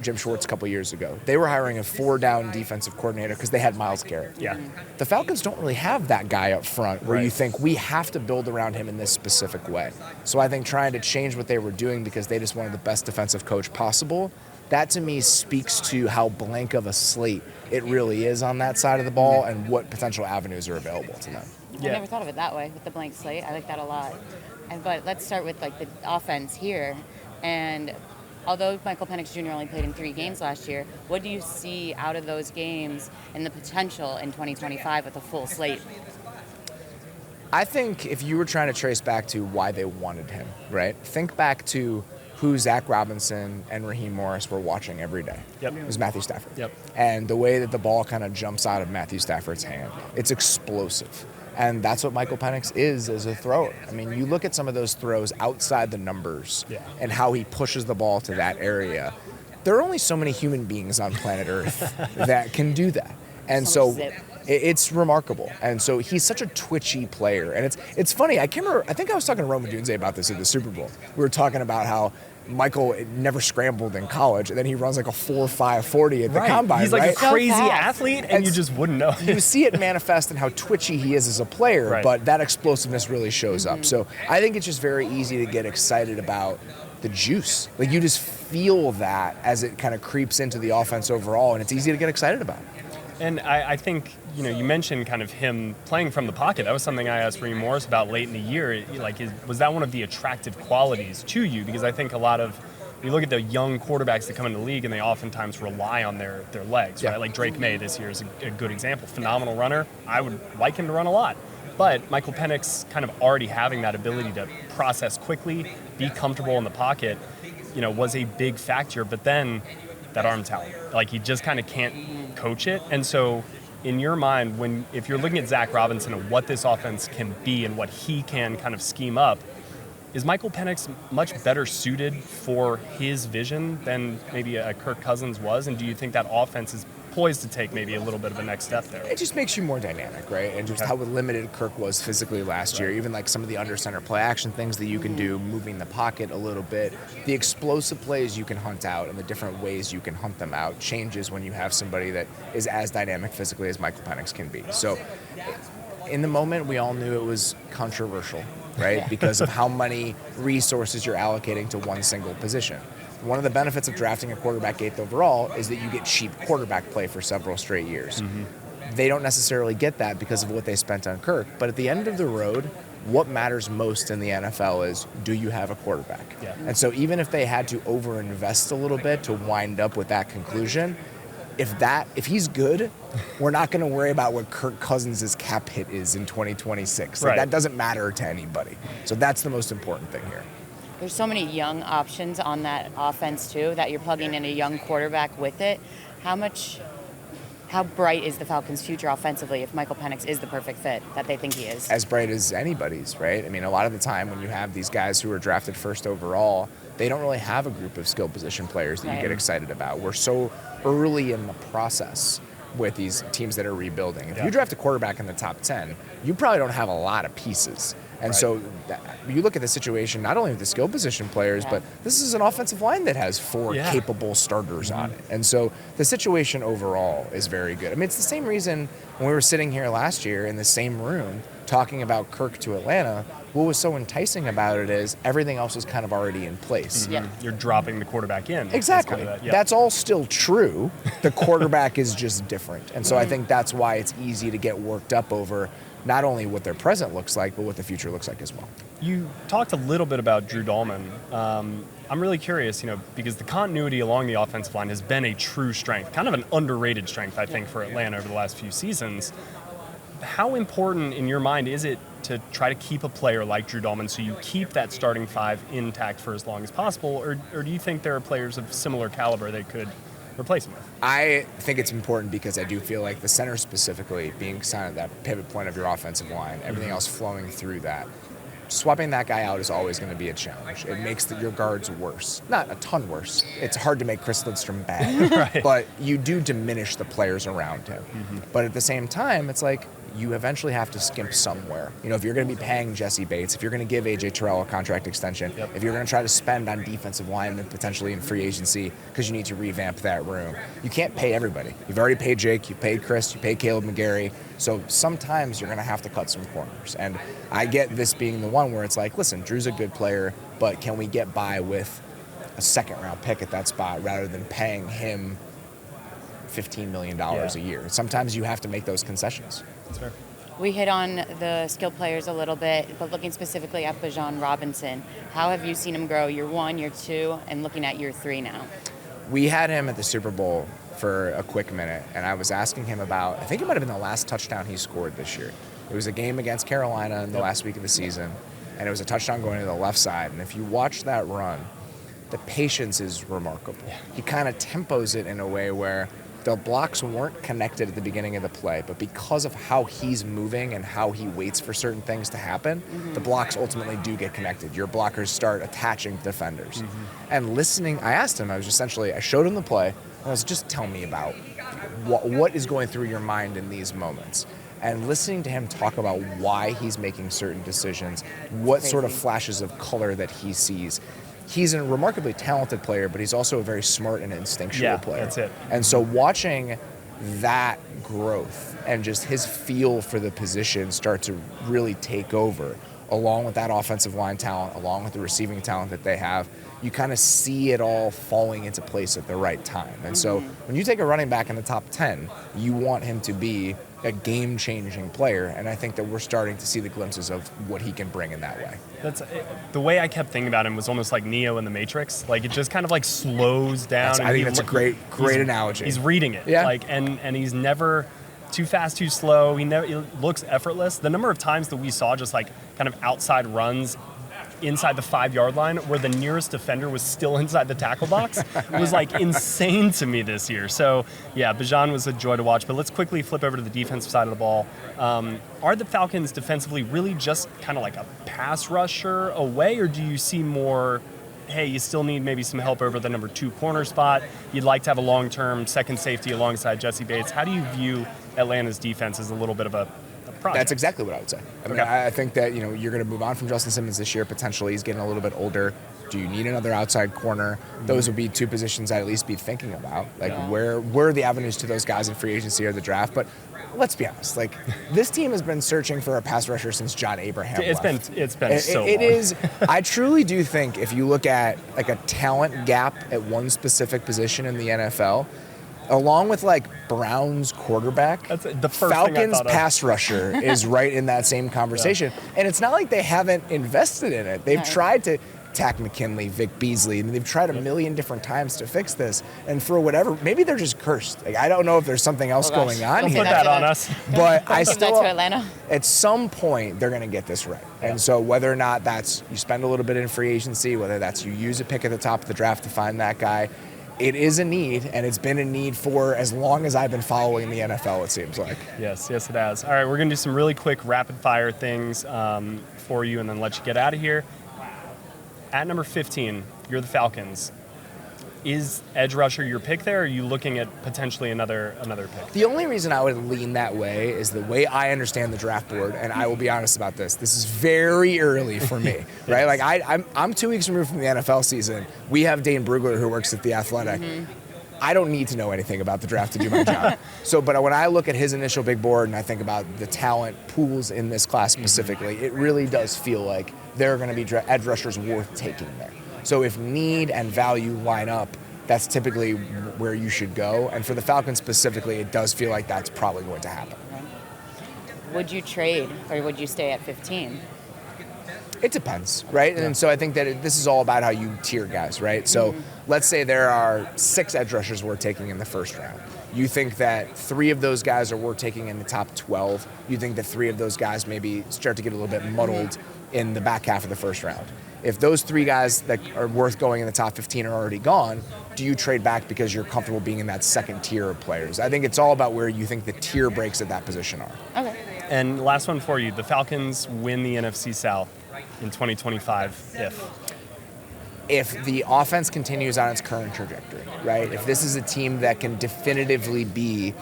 Jim Schwartz a couple years ago, they were hiring a 4-down defensive coordinator because they had Myles Garrett. Yeah. The Falcons don't really have that guy up front where you think we have to build around him in this specific way. So I think trying to change what they were doing because they just wanted the best defensive coach possible, that to me speaks to how blank of a slate it really is on that side of the ball and what potential avenues are available to them. I never thought of it that way with the blank slate. I like that a lot. But let's start with the offense here. And although Michael Penix Jr. only played in 3 games last year, what do you see out of those games and the potential in 2025 with a full slate? I think if you were trying to trace back to why they wanted him, right? Think back to who Zach Robinson and Raheem Morris were watching every day. Yep. It was Matthew Stafford. Yep. And the way that the ball kind of jumps out of Matthew Stafford's hand, it's explosive. And that's what Michael Penix is as a thrower. I mean, you look at some of those throws outside the numbers and how he pushes the ball to that area. There are only so many human beings on planet Earth that can do that. And so it's remarkable. And so he's such a twitchy player. And it's funny. I think I was talking to Roma Dunze about this at the Super Bowl. We were talking about how Michael never scrambled in college, and then he runs like a 4.5 40 at the combine. He's like a crazy So fast. athlete, and you just wouldn't know. You see it manifest in how twitchy he is as a player, but that explosiveness really shows up. So I think it's just very easy to get excited about the juice. Like you just feel that as it kind of creeps into the offense overall, and it's easy to get excited about. And I think, you mentioned kind of him playing from the pocket. That was something I asked Raheem Morris about late in the year. Was that one of the attractive qualities to you? Because I think you look at the young quarterbacks that come into the league and they oftentimes rely on their legs, right? Like Drake May this year is a good example. Phenomenal runner. I would like him to run a lot. But Michael Penix kind of already having that ability to process quickly, be comfortable in the pocket, was a big factor. But then that arm talent, he just kind of can't coach it. And so in your mind, if you're looking at Zach Robinson and what this offense can be and what he can kind of scheme up, is Michael Penix much better suited for his vision than maybe a Kirk Cousins was? And do you think that offense is poised to take maybe a little bit of a next step there? It just makes you more dynamic, right? And just how limited Kirk was physically last year. Even like some of the under center play action things that you can do, moving the pocket a little bit. The explosive plays you can hunt out and the different ways you can hunt them out changes when you have somebody that is as dynamic physically as Michael Penix can be. So in the moment, we all knew it was controversial, right? Because of how many resources you're allocating to one single position. One of the benefits of drafting a quarterback 8th overall is that you get cheap quarterback play for several straight years. They don't necessarily get that because of what they spent on Kirk. But at the end of the road, what matters most in the NFL is, do you have a quarterback? Yeah. And so even if they had to overinvest a little bit to wind up with that conclusion, if he's good, we're not going to worry about what Kirk Cousins' cap hit is in 2026. That doesn't matter to anybody. So that's the most important thing here. There's so many young options on that offense too that you're plugging in a young quarterback with it. How bright is the Falcons' future offensively if Michael Penix is the perfect fit that they think he is? As bright as anybody's, right? I mean, a lot of the time when you have these guys who are drafted 1st overall, they don't really have a group of skill position players that you get excited about. We're so early in the process with these teams that are rebuilding. If you draft a quarterback in the top 10, you probably don't have a lot of pieces. And so you look at the situation, not only with the skill position players, but this is an offensive line that has 4 capable starters on it. And so the situation overall is very good. I mean, it's the same reason when we were sitting here last year in the same room talking about Kirk to Atlanta, what was so enticing about it is everything else was kind of already in place. You're dropping the quarterback in. Exactly. That's all still true. The quarterback is just different. And so I think that's why it's easy to get worked up over not only what their present looks like, but what the future looks like as well. You talked a little bit about Drew Dahlman. I'm really curious, because the continuity along the offensive line has been a true strength, kind of an underrated strength, I think, for Atlanta over the last few seasons. How important in your mind is it to try to keep a player like Drew Dahlman so you keep that starting 5 intact for as long as possible, or do you think there are players of similar caliber that could replace him with? I think it's important because I do feel like the center specifically being kind of that pivot point of your offensive line, everything else flowing through that. Swapping that guy out is always going to be a challenge. It makes your guards worse. Not a ton worse. It's hard to make Chris Lidstrom bad, Right. but you do diminish the players around him. But at the same time, it's like you eventually have to skimp somewhere. You know, if you're going to be paying Jesse Bates, if you're going to give A.J. Terrell a contract extension, if you're going to try to spend on defensive linemen potentially in free agency because you need to revamp that room, you can't pay everybody. You've already paid Jake, you paid Chris, you paid Caleb McGarry. So sometimes you're going to have to cut some corners. And I get this being the one where it's like, listen, Drew's a good player, but can we get by with a second-round pick at that spot rather than paying him $15 million a year? Sometimes you have to make those concessions. That's fair. We hit on the skilled players a little bit, but looking specifically at Bijan Robinson, how have you seen him grow year 1, year 2, and looking at year 3 now? We had him at the Super Bowl for a quick minute, and I was asking him about, I think it might have been the last touchdown he scored this year. It was a game against Carolina in the last week of the season, and it was a touchdown going to the left side. And if you watch that run, the patience is remarkable. He kind of tempos it in a way where the blocks weren't connected at the beginning of the play, but because of how he's moving and how he waits for certain things to happen, the blocks ultimately do get connected. Your blockers start attaching to defenders. And listening, I asked him, I showed him the play, and I was just tell me about what is going through your mind in these moments. And listening to him talk about why he's making certain decisions, what sort of flashes of color that he sees. He's a remarkably talented player, but he's also a very smart and instinctual player. That's it. And so watching that growth and just his feel for the position start to really take over, along with that offensive line talent, along with the receiving talent that they have, you kind of see it all falling into place at the right time. And so when you take a running back in the top 10, you want him to be a game-changing player, and I think that we're starting to see the glimpses of what he can bring in that way. That's the way I kept thinking about him was almost like Neo in the Matrix. Like it just kind of like slows down. I think that's a great analogy. He's reading it. Yeah. Like and he's never too fast, too slow. He looks effortless. The number of times that we saw just like kind of outside runs inside the 5-yard line where the nearest defender was still inside the tackle box was like insane to me this year. So yeah, Bijan was a joy to watch, but let's quickly flip over to the defensive side of the ball. Are the Falcons defensively really just kind of like a pass rusher away, or do you see more, hey, you still need maybe some help over the number 2 corner spot? You'd like to have a long-term second safety alongside Jesse Bates. How do you view Atlanta's defense as a little bit of a project? That's exactly what I would say. I mean, I think that, you know, you're going to move on from Justin Simmons this year. Potentially, he's getting a little bit older. Do you need another outside corner? Those would be 2 positions I'd at least be thinking about. Like, where are the avenues to those guys in free agency or the draft? But let's be honest. Like, this team has been searching for a pass rusher since John Abraham left. It's been so long. It is. I truly do think if you look at like a talent gap at one specific position in the NFL, along with like Brown's quarterback, That's the first Falcons thing I thought of. pass rusher is right in that same conversation. And it's not like they haven't invested in it. They've tried to Tack McKinley, Vic Beasley, and they've tried a million different times to fix this. And for whatever, maybe they're just cursed. Like, I don't know if there's something else going on Don't here. put that on us. But I Give that still, to Atlanta. at some point, they're going to get this right. And so whether or not that's you spend a little bit in free agency, whether that's you use a pick at the top of the draft to find that guy, it is a need, and it's been a need for as long as I've been following the NFL, it seems like. Yes, it has. All right, we're going to do some really quick rapid-fire things for you and then let you get out of here. At number 15, you're the Falcons. Is edge rusher your pick there, or are you looking at potentially another pick? The only reason I would lean that way is the way I understand the draft board, and I will be honest about this. This is very early for me, right? Like I'm 2 weeks removed from the NFL season. We have Dane Brugler who works at The Athletic. I don't need to know anything about the draft to do my job. But when I look at his initial big board and I think about the talent pools in this class specifically, it really does feel like there are going to be edge rushers worth taking there. So if need and value line up, that's typically where you should go. And for the Falcons specifically, it does feel like that's probably going to happen. Would you trade, or would you stay at 15? It depends, right? And so I think that this is all about how you tier guys, right? So let's say there are 6 edge rushers we're taking in the first round. You think that 3 of those guys are worth taking in the top 12. You think that 3 of those guys maybe start to get a little bit muddled in the back half of the first round. If those 3 guys that are worth going in the top 15 are already gone, do you trade back because you're comfortable being in that second tier of players? I think it's all about where you think the tier breaks at that position are. Okay. And last one for you. The Falcons win the NFC South in 2025 if the offense continues on its current trajectory, right? If this is a team that can definitively be,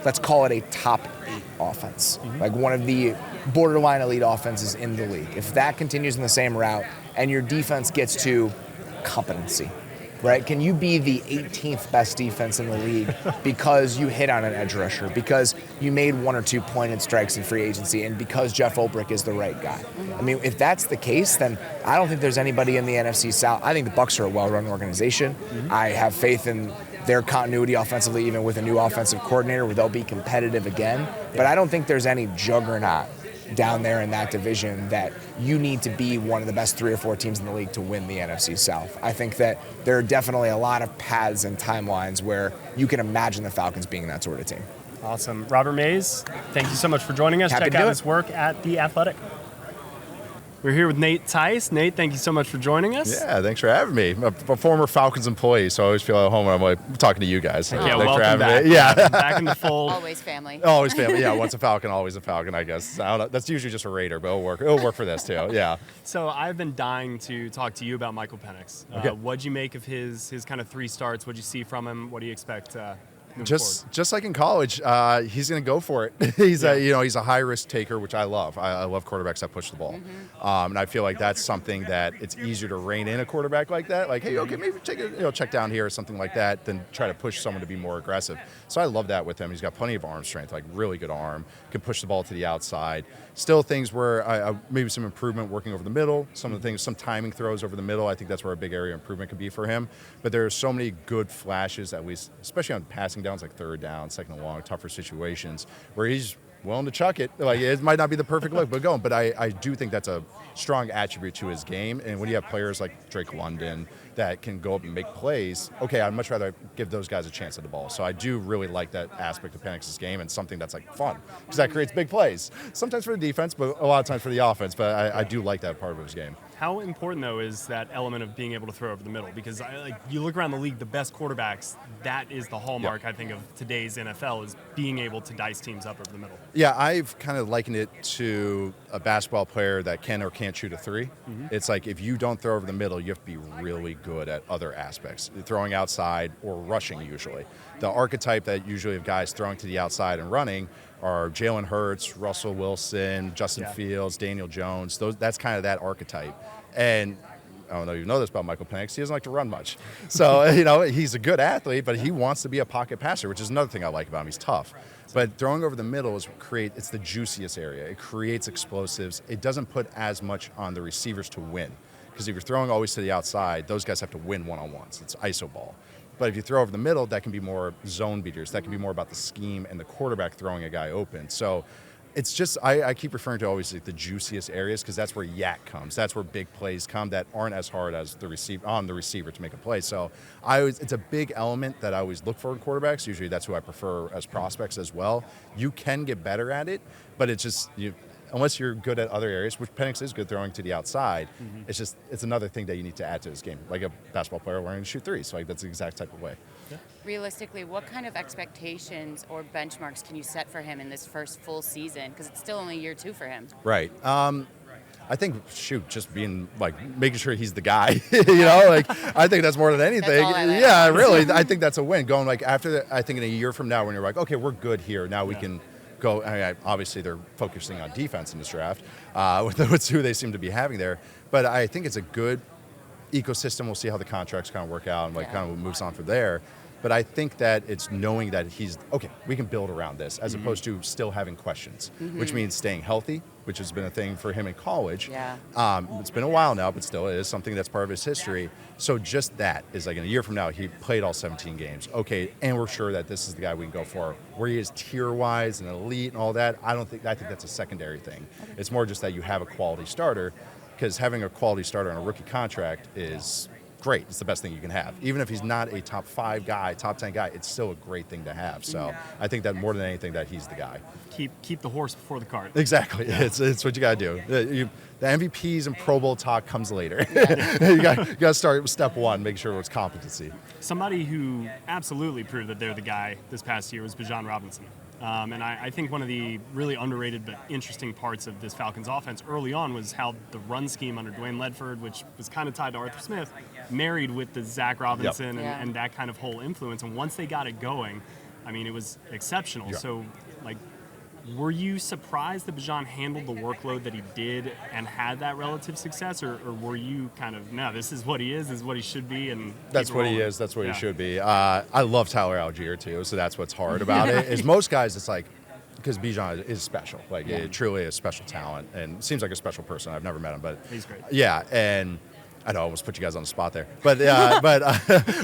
let's call it a top 8 offense, like one of the borderline elite offenses in the league. If that continues in the same route and your defense gets to competency, right? Can you be the 18th best defense in the league because you hit on an edge rusher, because you made 1 or 2 pointed strikes in free agency, and because Jeff Ulbrich is the right guy? I mean, if that's the case, then I don't think there's anybody in the NFC South. I think the Bucs are a well-run organization. I have faith in their continuity offensively, even with a new offensive coordinator, where they'll be competitive again. But I don't think there's any juggernaut down there in that division that you need to be one of the best 3 or 4 teams in the league to win the NFC South. I think that there are definitely a lot of paths and timelines where you can imagine the Falcons being that sort of team. Awesome. Robert Mays, thank you so much for joining us. Happy Check to do out it. his work at The Athletic. We're here with Nate Tice. Nate, thank you so much for joining us. Yeah, thanks for having me. I'm a former Falcons employee, so I always feel at home when I'm like talking to you guys. Yeah, Thanks for welcome having back. me. Yeah. Back in the fold. Always family. Always family. Yeah, once a Falcon, always a Falcon, I guess. I don't know. That's usually just a Raider, but it'll work. It'll work for this too. Yeah. So I've been dying to talk to you about Michael Penix. Okay. What'd you make of his kind of 3 starts? What'd you see from him? What do you expect moving Just like in college, he's going to go for it. He's a high risk taker, which I love. I love quarterbacks that push the ball, and I feel like that's something that it's easier to rein in a quarterback like that. Like, hey, okay, maybe take a check down here or something like that, than try to push someone to be more aggressive. So I love that with him. He's got plenty of arm strength, like really good arm, can push the ball to the outside. Still things where I maybe some improvement working over the middle. Some of the things, some timing throws over the middle. I think that's where a big area of improvement could be for him. But there are so many good flashes, at least, especially on passing downs like 3rd down, 2nd and long, tougher situations, where he's willing to chuck it. Like, it might not be the perfect look, but going. But I do think that's a strong attribute to his game. And when you have players like Drake London that can go up and make plays, okay, I'd much rather give those guys a chance at the ball. So I do really like that aspect of Penix's game, and something that's like fun, because that creates big plays. Sometimes for the defense, but a lot of times for the offense. But I do like that part of his game. How important, though, is that element of being able to throw over the middle? Because you look around the league, the best quarterbacks, that is the hallmark, I think, of today's NFL, is being able to dice teams up over the middle. Yeah, I've kind of likened it to a basketball player that can or can't shoot a 3. It's like, if you don't throw over the middle, you have to be really good at other aspects, throwing outside or rushing usually. The archetype that usually of guys throwing to the outside and running are Jalen Hurts, Russell Wilson, Justin Fields, Daniel Jones. That's kind of that archetype. And I don't know if you know this about Michael Penix, he doesn't like to run much. So, he's a good athlete, but he wants to be a pocket passer, which is another thing I like about him. He's tough. But throwing over the middle it's the juiciest area. It creates explosives. It doesn't put as much on the receivers to win. Because if you're throwing always to the outside, those guys have to win one-on-ones. It's iso ball. But if you throw over the middle, that can be more zone beaters. That can be more about the scheme and the quarterback throwing a guy open. So it's just, I keep referring to always like the juiciest areas, because that's where yak comes. That's where big plays come that aren't as hard as the receiver to make a play. So it's a big element that I always look for in quarterbacks. Usually that's who I prefer as prospects as well. You can get better at it, but it's just, unless you're good at other areas, which Penix is good throwing to the outside, it's another thing that you need to add to his game. Like a basketball player learning to shoot 3s. So that's the exact type of way. Realistically, what kind of expectations or benchmarks can you set for him in this first full season? Because it's still only year 2 for him. Right. I think, just being making sure he's the guy, I think that's more than anything. Yeah, really. I think that's a win. Going I think in a year from now, when you're like, okay, we're good here. Now we can go. Obviously, they're focusing on defense in this draft with who they seem to be having there. But I think it's a good ecosystem. We'll see how the contracts kind of work out and kind of what moves on from there. But I think that it's knowing that he's, okay, we can build around this, as opposed to still having questions, which means staying healthy, which has been a thing for him in college. Yeah. It's been a while now, but still it is something that's part of his history. So just that is like, in a year from now, he played all 17 games. Okay, and we're sure that this is the guy we can go for. Where he is tier-wise and elite and all that, I think that's a secondary thing. It's more just that you have a quality starter, because having a quality starter on a rookie contract is great. It's the best thing you can have. Even if he's not a top 5 guy, top 10 guy, it's still a great thing to have. So I think that more than anything, that he's the guy. Keep the horse before the cart. Exactly. Yeah. It's what you got to do. The MVPs and Pro Bowl talk comes later. you got to start with step 1, make sure it's competency. Somebody who absolutely proved that they're the guy this past year was Bijan Robinson. And I think one of the really underrated but interesting parts of this Falcons offense early on was how the run scheme under Dwayne Ledford, which was kind of tied to Arthur Smith, married with the Zach Robinson and that kind of whole influence. And once they got it going, I mean, it was exceptional. Yeah. So, like, were you surprised that Bijan handled the workload that he did and had that relative success, or were you kind of, no, this is what he is what he should be, and that's what he is, that's what he should be. I love Tyler Algier too, so that's what's hard about it. Is most guys, it's like, because Bijan is special, like truly a special talent, and seems like a special person. I've never met him, but he's great. Yeah, and I know I almost put you guys on the spot there, but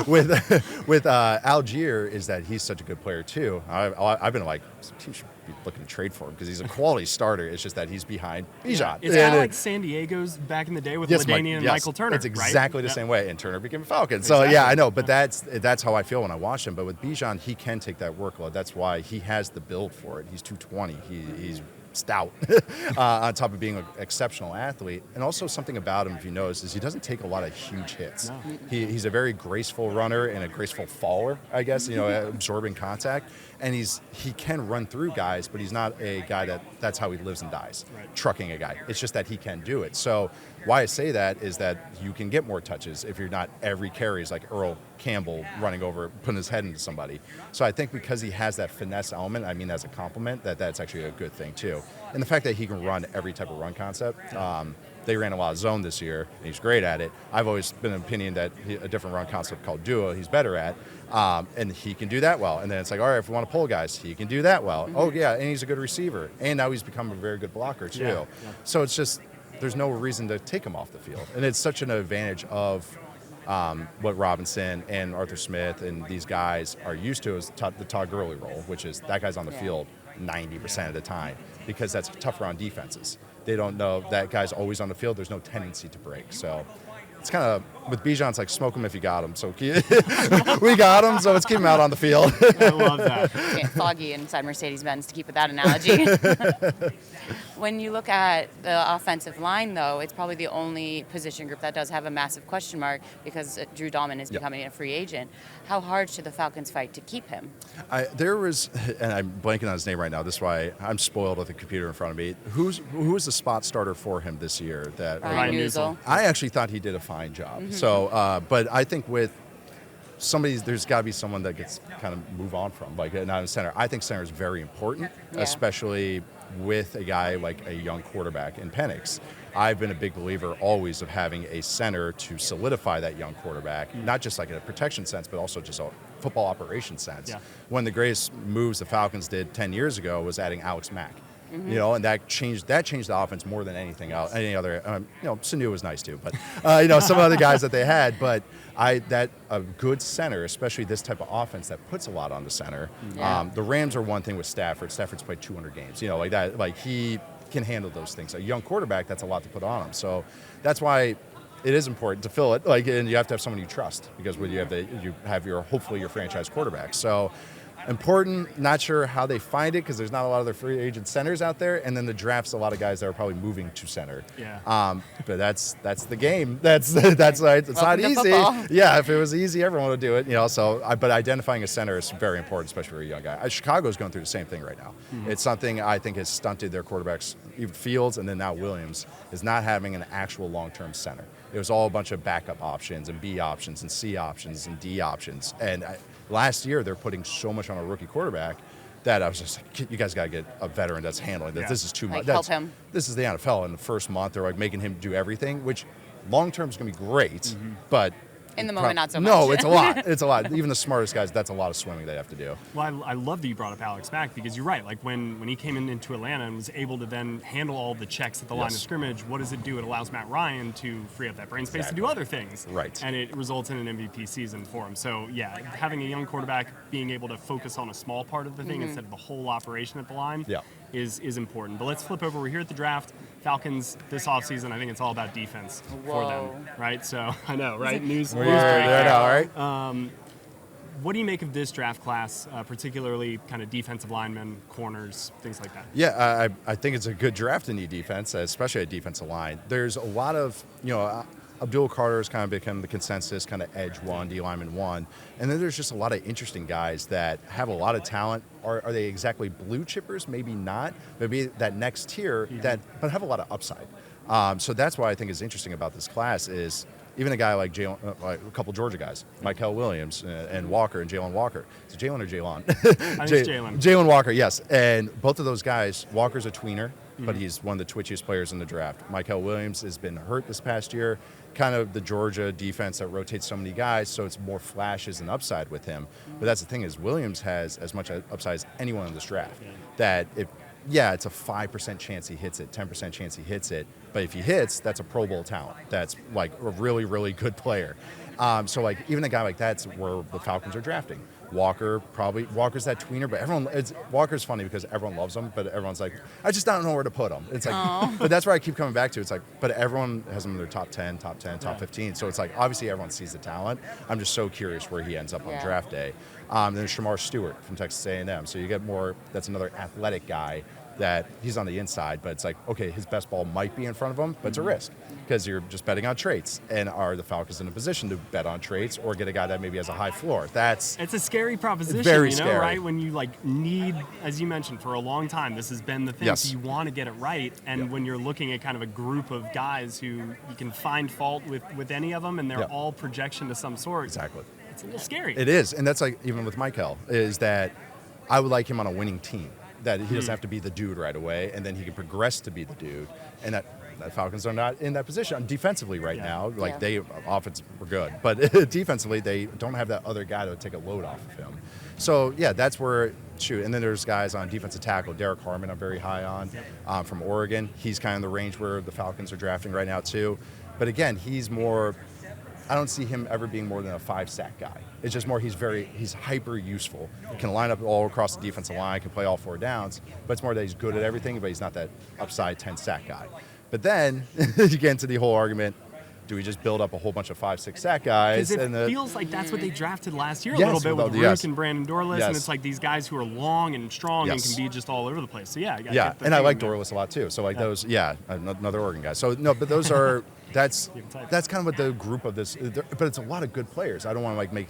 with Algier is that he's such a good player too. I've been like, team should be looking to trade for him because he's a quality starter. It's just that he's behind Bijan. It's kind of like San Diego's back in the day with LaDainian and Michael Turner. It's exactly the same way, and Turner became a Falcon. So Exactly. yeah, I know, but that's how I feel when I watch him. But with Bijan, he can take that workload. That's why he has the build for it. He's 220. He's stout on top of being an exceptional athlete. And also something about him, if you notice, is he doesn't take a lot of huge hits. No. He's a very graceful runner and a graceful faller, I guess, absorbing contact. And he can run through guys, but he's not a guy that's how he lives and dies, trucking a guy. It's just that he can do it. So why I say that is that you can get more touches if you're not every carry is like Earl Campbell running over, putting his head into somebody. So I think because he has that finesse element, I mean as a compliment, that's actually a good thing too. And the fact that he can run every type of run concept. They ran a lot of zone this year, and he's great at it. I've always been of the opinion that a different run concept called duo he's better at, and he can do that well. And then it's like, all right, if we want to pull guys, he can do that well. Oh, yeah, and he's a good receiver. And now he's become a very good blocker, too. Yeah. So it's just there's no reason to take him off the field. And it's such an advantage of what Robinson and Arthur Smith and these guys are used to is the Todd Gurley role, which is that guy's on the field 90% of the time because that's tougher on defenses. They don't know that guy's always on the field. There's no tendency to break. So it's kind of, with Bijan, it's like smoke him if you got him. So we got him, so let's keep him out on the field. I love that. Get foggy inside Mercedes-Benz to keep with that analogy. When you look at the offensive line, though, it's probably the only position group that does have a massive question mark because Drew Dahlman is becoming a free agent. How hard should the Falcons fight to keep him? There was, and I'm blanking on his name right now. This is why I'm spoiled with a computer in front of me. Who was the spot starter for him this year? Ryan Newsel. I actually thought he did a fine job. Mm-hmm. So, but I think with there's got to be someone that gets kind of move on from, like not in center. I think center is very important, especially with a guy like a young quarterback in Penix. I've been a big believer always of having a center to solidify that young quarterback, not just like in a protection sense, but also just a football operation sense. Yeah. One of the greatest moves the Falcons did 10 years ago was adding Alex Mack. Mm-hmm. And that changed the offense more than anything else. Any other, Sanu was nice too, but some other guys that they had. But a good center, especially this type of offense that puts a lot on the center. Yeah. The Rams are one thing with Stafford. Stafford's played 200 games, like that. Like he can handle those things. A young quarterback, that's a lot to put on him. So that's why it is important to fill it. And you have to have someone you trust because when you have hopefully your franchise quarterback. So. Important, not sure how they find it because there's not a lot of their free agent centers out there, and then the draft's a lot of guys that are probably moving to center. Yeah. But that's the game. That's right. It's not easy. Football. Yeah, if it was easy, everyone would do it. But identifying a center is very important, especially for a young guy. Chicago's going through the same thing right now. Mm-hmm. It's something I think has stunted their quarterbacks. Even Fields and then now Williams is not having an actual long-term center. It was all a bunch of backup options and B options and C options and D options. And last year, they're putting so much on a rookie quarterback that I was just like, you guys got to get a veteran that's handling this. Yeah. This is too much. Help him. This is the NFL. In the first month, they're like making him do everything, which long-term is going to be great, but in the moment, not so much. No, it's a lot. It's a lot. Even the smartest guys, that's a lot of swimming they have to do. Well, I love that you brought up Alex Mack because you're right. Like when he came into Atlanta and was able to then handle all the checks at the line of scrimmage, what does it do? It allows Matt Ryan to free up that brain space to do other things. Right. And it results in an MVP season for him. So, yeah, having a young quarterback being able to focus on a small part of the thing instead of the whole operation at the line is important. But let's flip over. We're here at the draft. Falcons this offseason, I think it's all about defense for them, right? So I know, right? News break. All right. What do you make of this draft class, particularly kind of defensive linemen, corners, things like that? Yeah, I think it's a good draft in the defense, especially at defensive line. There's a lot of, Abdul Carter has kind of become the consensus kind of edge one, D lineman one. And then there's just a lot of interesting guys that have a lot of talent. Are they exactly blue chippers? Maybe not. Maybe that next tier, but have a lot of upside. So that's what I think is interesting about this class is even a guy like Jalen, like a couple Georgia guys, Mykel Williams and Walker and Jalen Walker. Is it Jalen or Jalon? I think it's Jalen. Jalen Walker, yes. And both of those guys, Walker's a tweener, but he's one of the twitchiest players in the draft. Mykel Williams has been hurt this past year. Kind of the Georgia defense that rotates so many guys, so it's more flashes and upside with him. But that's the thing is Williams has as much upside as anyone in this draft. That it's a 5% chance he hits it, 10% chance he hits it. But if he hits, that's a Pro Bowl talent. That's like a really, really good player. So like even a guy like that's where the Falcons are drafting. Walker's that tweener, but Walker's funny because everyone loves him, but everyone's like, I just don't know where to put him. It's like, but that's where I keep coming back to. It's like, but everyone has him in their top 10, top 15. So it's like, obviously everyone sees the talent. I'm just so curious where he ends up on draft day. Then Shamar Stewart from Texas A&M. So you get more, that's another athletic guy that he's on the inside, but it's like, okay, his best ball might be in front of him, but it's a risk because you're just betting on traits. And are the Falcons in a position to bet on traits or get a guy that maybe has a high floor? It's a scary proposition, very scary. Right? When you need, as you mentioned, for a long time, this has been the thing. Yes. So you want to get it right. And when you're looking at kind of a group of guys who you can find fault with any of them, and they're all projection to some sort. Exactly. It's a little scary. It is. And that's like, even with Mykel, is that I would like him on a winning team. That he doesn't have to be the dude right away, and then he can progress to be the dude. And that Falcons are not in that position defensively right now. Like they offense were good, but defensively they don't have that other guy to take a load off of him. So that's where shoot. And then there's guys on defensive tackle. Derek Harmon I'm very high on from Oregon. He's kind of the range where the Falcons are drafting right now too. But again, he's more. I don't see him ever being more than a 5-sack guy. It's just more he's hyper useful. Can line up all across the defensive line, can play all 4 downs, but it's more that he's good at everything, but he's not that upside 10-sack guy. But then you get into the whole argument, do we just build up a whole bunch of 5-6 sack guys? Because it feels like that's what they drafted last year a Yes, little bit with Rook and Brandon Dorless, Yes. and it's like these guys who are long and strong and Yes. can be just all over the place. So I and I like Dorless a lot too. So like those, another Oregon guy. So no, but those are that's kind of what the group of this. But it's a lot of good players. I don't want to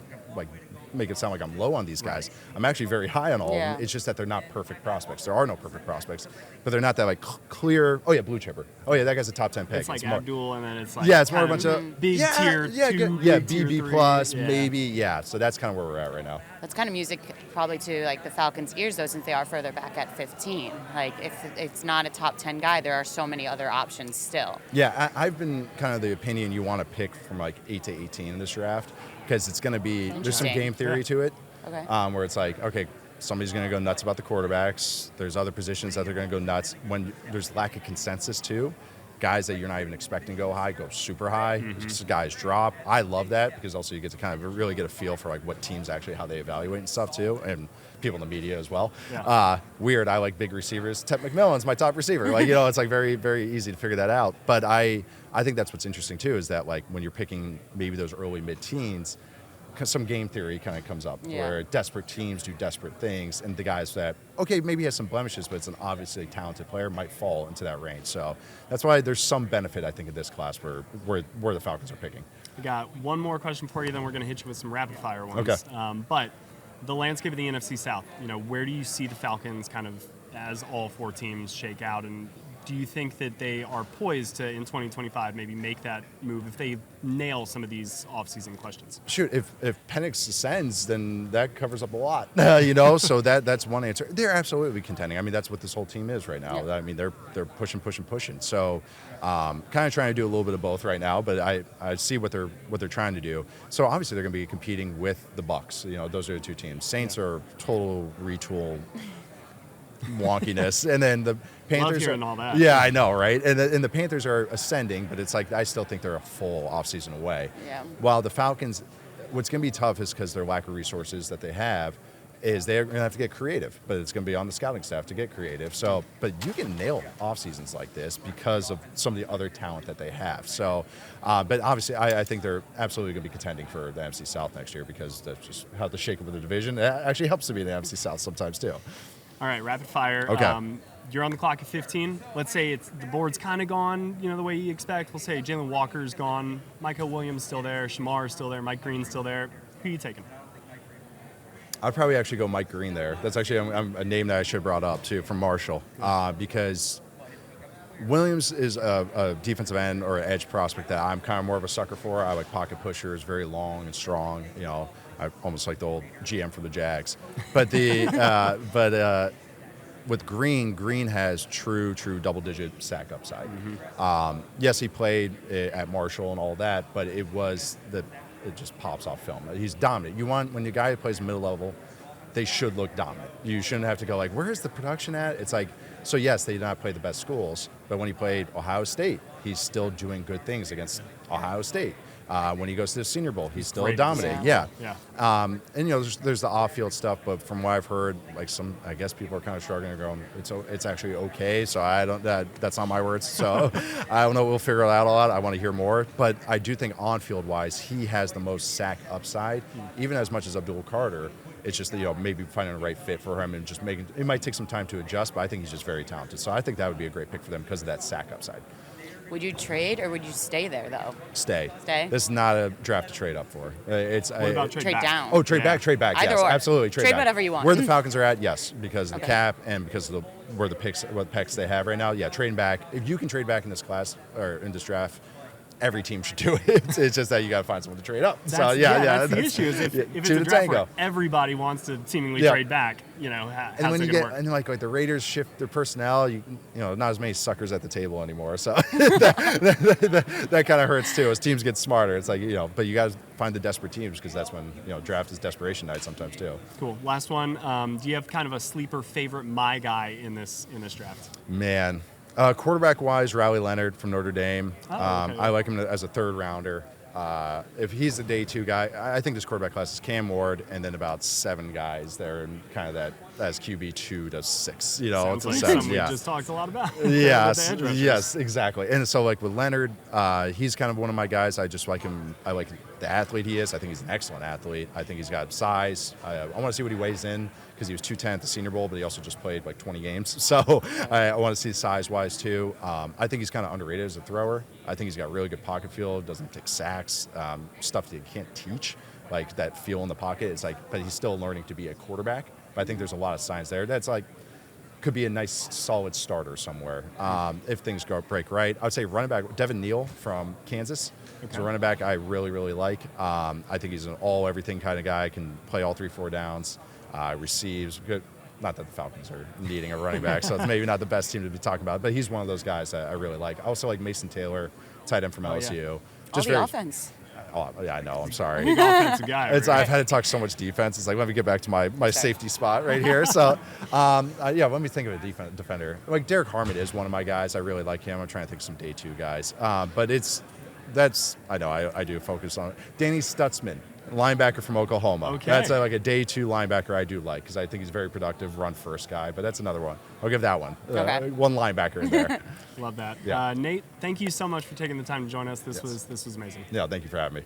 make it sound like I'm low on these guys. I'm actually very high on all of them. It's just that they're not perfect prospects. There are no perfect prospects, but they're not that like clear. Oh yeah, blue chipper. Oh yeah, that guy's a top 10 pick. It's like Abdul, and then it's like it's more a bunch of big tier 2, BB plus maybe. So that's kind of where we're at right now. That's kind of music probably to like the Falcons' ears though, since they are further back at 15. Like if it's not a top 10 guy, there are so many other options still. Yeah, I've been kind of the opinion you want to pick from like 8 to 18 in this draft because it's going to be there's some game theory to it. Okay. Where it's like, okay, somebody's going to go nuts about the quarterbacks. There's other positions that they're going to go nuts. When there's lack of consensus too, guys that you're not even expecting to go high go super high. Guys drop. I love that because also you get to kind of really get a feel for like what teams actually how they evaluate and stuff too, and people in the media as well. Weird. I like big receivers. Ted McMillan's my top receiver. Like it's like very very easy to figure that out. But I think that's what's interesting too is that like when you're picking maybe those early mid-teens. Some game theory kind of comes up where desperate teams do desperate things, and the guys that maybe has some blemishes, but it's an obviously talented player might fall into that range. So that's why there's some benefit I think in this class where the Falcons are picking. We got one more question for you, then we're going to hit you with some rapid fire ones. Okay. But the landscape of the NFC South, where do you see the Falcons kind of as all 4 teams shake out, and do you think that they are poised to, in 2025, maybe make that move if they nail some of these offseason questions? Shoot, if Penix ascends, then that covers up a lot, So that's one answer. They're absolutely contending. I mean, that's what this whole team is right now. I mean, they're pushing. So, kind of trying to do a little bit of both right now. But I see what they're trying to do. So obviously they're going to be competing with the Bucks. Those are the 2 teams. Saints are total retool. Wonkiness, and then the Panthers. Love hearing all that. Yeah, I know, right? And the Panthers are ascending, but it's like I still think they're a full offseason away. Yeah. While the Falcons, what's going to be tough is because their lack of resources that they have, is they're going to have to get creative, but it's going to be on the scouting staff to get creative. So, but you can nail off seasons like this because of some of the other talent that they have. So, but obviously, I think they're absolutely going to be contending for the NFC South next year because that's just how the shakeup of the division. It actually helps to be in the NFC South sometimes too. All right, rapid fire. Okay. You're on the clock at 15. Let's say the board's kind of gone, the way you expect. We'll say Jalen Walker's gone, Micah Williams still there, Shamar's still there, Mike Green's still there. Who are you taking? I'd probably actually go Mike Green there. That's actually a name that I should have brought up too from Marshall because Williams is a defensive end or an edge prospect that I'm kind of more of a sucker for. I like pocket pushers, very long and strong. I almost like the old GM for the Jags. But with Green has true double-digit sack upside. Mm-hmm. Yes, he played at Marshall and all that, but it just pops off film. He's dominant. When the guy plays middle level, they should look dominant. You shouldn't have to go like, where's the production at? It's like, so yes, they did not play the best schools, but when he played Ohio State, he's still doing good things against Ohio State. When he goes to the Senior Bowl, he's still dominating. Yeah. And there's the off-field stuff, but from what I've heard, I guess people are kind of struggling and going, it's actually okay. So that's not my words. So I don't know. We'll figure it out a lot. I want to hear more, but I do think on-field wise, he has the most sack upside, even as much as Abdul Carter. It's just maybe finding the right fit for him and just it might take some time to adjust, but I think he's just very talented. So I think that would be a great pick for them because of that sack upside. Would you trade or would you stay there though? Stay. This is not a draft to trade up for. What about trade back? Down? Oh, trade back. Either Yes, or. absolutely. Trade back. whatever you want. Where the Falcons are at, yes, because of the cap and because of what picks they have right now. Yeah, trading back. If you can trade back in this class or in this draft, every team should do it. It's just that you got to find someone to trade up. That's the issue. Is if it's a draft where everybody wants to seemingly trade back, and when you get and like the Raiders shift their personnel, not as many suckers at the table anymore. So that kind of hurts too. As teams get smarter, it's like but you got to find the desperate teams because that's when draft is desperation night sometimes too. Cool. Last one. Do you have kind of a sleeper favorite, my guy in this draft? Man. Quarterback-wise, Riley Leonard from Notre Dame. Okay. I like him as a third-rounder. If he's a day two guy, I think this quarterback class is Cam Ward and then about 7 guys there and kind of that as QB 2 to 6. Sounds like something we just talked a lot about. Yes, exactly. And so like with Leonard, he's kind of one of my guys. I just like him. I like the athlete he is. I think he's an excellent athlete. I think he's got size. I want to see what he weighs in because he was 210 at the Senior Bowl, but he also just played like 20 games. So I want to see size-wise too. I think he's kind of underrated as a thrower. I think he's got really good pocket feel, doesn't take sacks, stuff that you can't teach, like that feel in the pocket. It's like, but he's still learning to be a quarterback. But I think there's a lot of signs there. That's like, could be a nice, solid starter somewhere if things break right. I would say running back, Devin Neal from Kansas. Okay. So running back I really, really like. I think he's an all-everything kind of guy, can play all 3-4 downs, receives. Good. Not that the Falcons are needing a running back, so it's maybe not the best team to be talking about, but he's one of those guys that I really like. I also like Mason Taylor, tight end from LSU. Just the offense. Oh, yeah, I know. I'm sorry. Big offensive guy. I've had to talk so much defense. It's like, let me get back to my safety spot right here. So, let me think of a defender. Like Derek Harmon is one of my guys. I really like him. I'm trying to think of some day 2 guys. But I know I do focus on it. Danny Stutzman, linebacker from Oklahoma. Okay. That's like a day 2 linebacker I do like because I think he's very productive, run first guy. But that's another one. I'll give that one. Okay. One linebacker in there. Love that. Yeah. Nate, thank you so much for taking the time to join us. This was amazing. Yeah, thank you for having me.